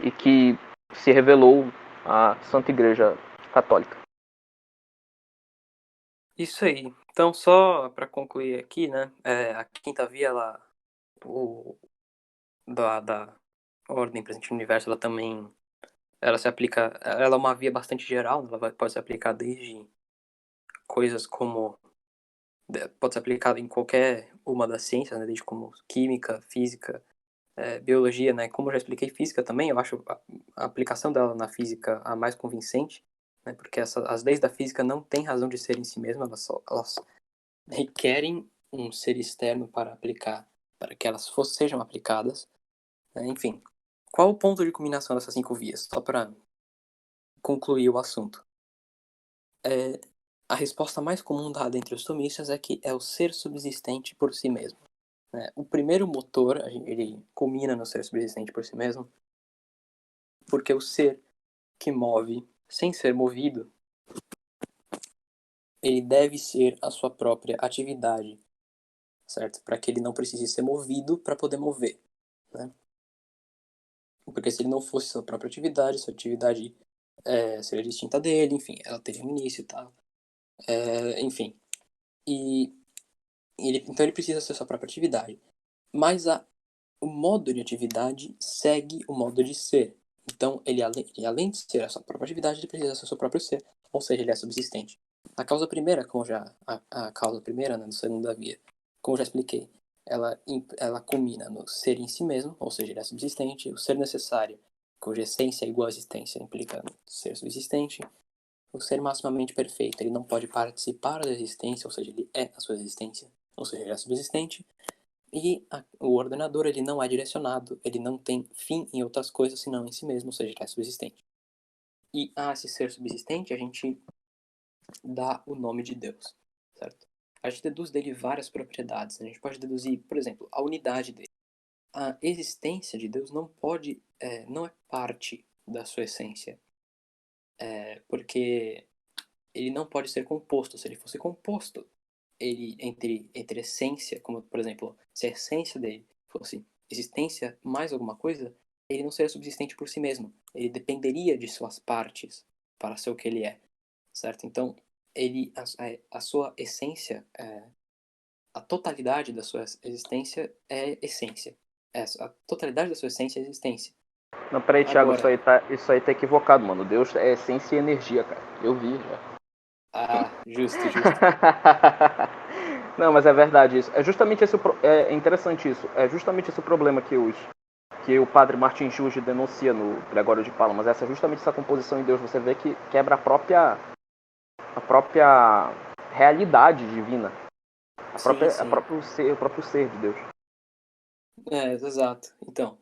e que se revelou à Santa Igreja Católica. Isso aí. Então, só para concluir aqui, né? A quinta via, da ordem presente no universo, ela também, ela se aplica, ela é uma via bastante geral, ela pode ser aplicada desde coisas como, pode ser aplicada em qualquer uma das ciências, né? Desde como química, física, biologia, né? Como eu já expliquei, física também, eu acho a aplicação dela na física a mais convincente, né? Porque as leis da física não têm razão de ser em si mesmas, elas requerem um ser externo para que elas sejam aplicadas, né? Enfim, qual o ponto de culminação dessas 5 vias? Só para concluir o assunto. A resposta mais comum dada entre os tomistas é que é o ser subsistente por si mesmo, né? O primeiro motor, ele culmina no ser subsistente por si mesmo, porque o ser que move sem ser movido, ele deve ser a sua própria atividade, certo? Para que ele não precise ser movido para poder mover, né? Porque se ele não fosse sua própria atividade, sua atividade seria distinta dele, enfim, ela teria um início e tal. Enfim. Então ele precisa ser sua própria atividade. Mas o modo de atividade segue o modo de ser. Então, ele além de ser a sua própria atividade, ele precisa ser o seu próprio ser. Ou seja, ele é subsistente. A causa primeira, a causa primeira, né, do segundo da via, como eu já expliquei, ela culmina no ser em si mesmo, ou seja, ele é subsistente. O ser necessário, cuja essência é igual à existência, implica no ser subsistente. O ser maximamente perfeito, ele não pode participar da existência, ou seja, ele é a sua existência, ou seja, ele é subsistente. E o ordenador, ele não é direcionado, ele não tem fim em outras coisas senão em si mesmo, ou seja, ele é subsistente. E a esse ser subsistente, a gente dá o nome de Deus, certo? A gente deduz dele várias propriedades. A gente pode deduzir, por exemplo, a unidade dele. A existência de Deus não é parte da sua essência, porque ele não pode ser composto. Se ele fosse composto, ele entre essência, como por exemplo, se a essência dele fosse existência mais alguma coisa, ele não seria subsistente por si mesmo. Ele dependeria de suas partes para ser o que ele é, certo? Então, a sua essência, a totalidade da sua existência é essência. A totalidade da sua essência é existência. Não, peraí, Thiago, Agora, isso aí tá equivocado, mano. Deus é essência e energia, cara. Eu vi já. justo. Não, mas é verdade isso. É justamente é interessante isso. É justamente esse o problema que o padre Martin Juge denuncia no Gregório de Palamas. Essa é justamente essa composição em Deus. Você vê que quebra a própria realidade divina. O próprio ser de Deus. Exato. Então,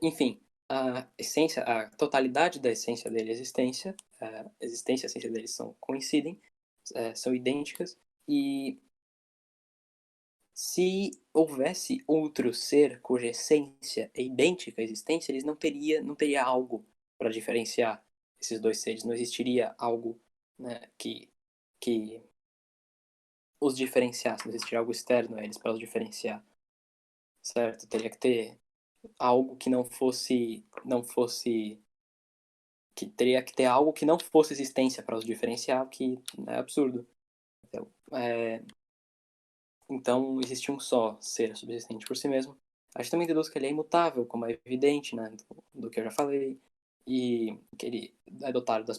enfim, a totalidade da essência dele, a existência e a essência deles coincidem, são idênticas, e se houvesse outro ser cuja essência é idêntica à existência, eles não teria algo para diferenciar esses dois seres, não existiria algo, né, que os diferenciasse, não existiria algo externo a eles para os diferenciar, certo? Teria que ter algo que que teria que ter algo que não fosse existência para os diferenciar, que é absurdo. Então existe um só ser subsistente por si mesmo. A gente também deduz que ele é imutável, como é evidente, né, do que eu já falei, e que ele é dotado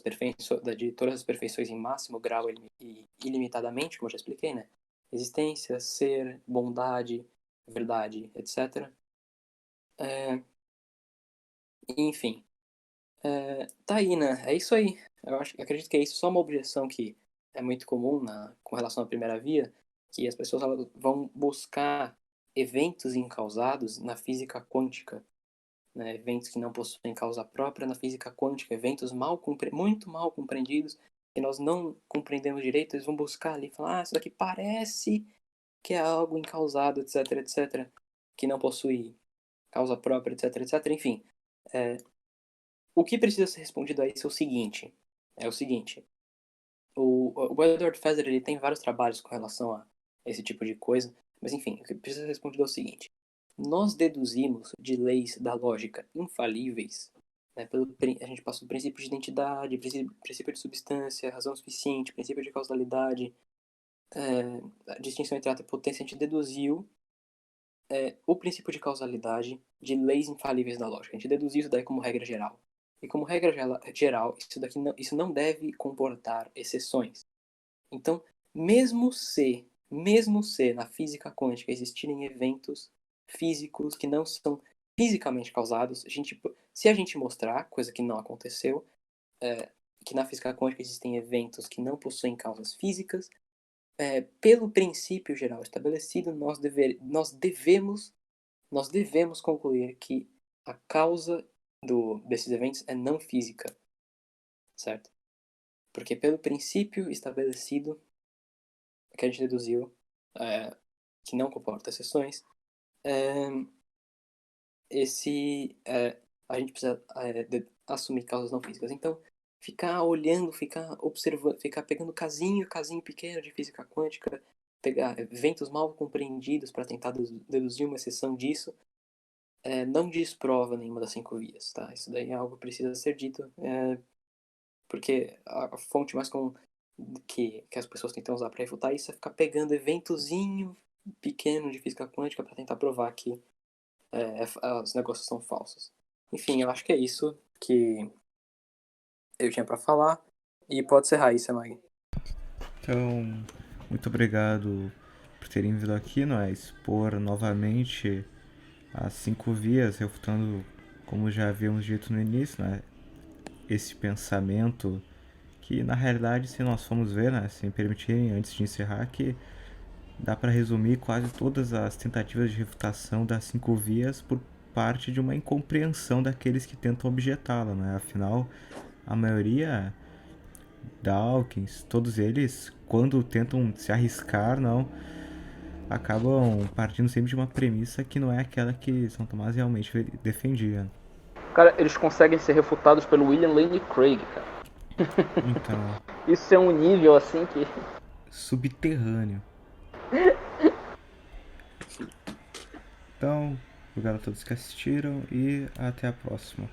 de todas as perfeições em máximo grau e ilimitadamente, como eu já expliquei, né? Existência, ser, bondade, verdade, etc. Enfim, tá aí, né? É isso aí. Acredito que é isso. Só uma objeção que é muito comum com relação à primeira via que as pessoas elas vão buscar eventos incausados na física quântica, né? Eventos que não possuem causa própria na física quântica, eventos muito mal compreendidos, que nós não compreendemos direito, eles vão buscar ali e falar, isso daqui parece que é algo incausado, etc, etc, que não possui causa própria, etc, etc, enfim. O que precisa ser respondido a isso é o seguinte, o Edward Feather ele tem vários trabalhos com relação a esse tipo de coisa, mas enfim, o que precisa ser respondido é o seguinte: nós deduzimos de leis da lógica infalíveis, né, a gente passa do princípio de identidade, princípio de substância, razão suficiente, princípio de causalidade, a distinção entre ato e potência, a gente deduziu o princípio de causalidade de leis infalíveis da lógica. A gente deduziu isso daí como regra geral. E como regra geral, isso não deve comportar exceções. Então, mesmo se na física quântica existirem eventos físicos que não são fisicamente causados, se a gente mostrar, coisa que não aconteceu, que na física quântica existem eventos que não possuem causas físicas, pelo princípio geral estabelecido, nós devemos concluir que a causa desses eventos é não física, certo? Porque pelo princípio estabelecido, que a gente deduziu, que não comporta exceções, a gente precisa assumir causas não físicas. Então, ficar olhando, ficar observando, ficar pegando casinho pequeno de física quântica, pegar eventos mal compreendidos para tentar deduzir uma exceção disso, não desprova nenhuma das 5 vias, tá? Isso daí é algo que precisa ser dito, porque a fonte mais comum que as pessoas tentam usar para refutar isso é ficar pegando eventozinho pequeno de física quântica para tentar provar que os negócios são falsos. Enfim, eu acho que é isso que eu tinha para falar, e pode encerrar isso, Mag. Então, muito obrigado por terem vindo aqui, não é? Expor novamente as 5 vias, refutando, como já havíamos dito no início, né? Esse pensamento que, na realidade, se nós formos ver, né, se me permitirem, antes de encerrar, que dá para resumir quase todas as tentativas de refutação das 5 vias por parte de uma incompreensão daqueles que tentam objetá-la, né? Afinal, a maioria, Dawkins, todos eles, quando tentam se arriscar, não acabam partindo sempre de uma premissa que não é aquela que São Tomás realmente defendia. Cara, eles conseguem ser refutados pelo William Lane Craig, cara. Então, Isso é um nível assim que... subterrâneo. Então, obrigado a todos que assistiram e até a próxima.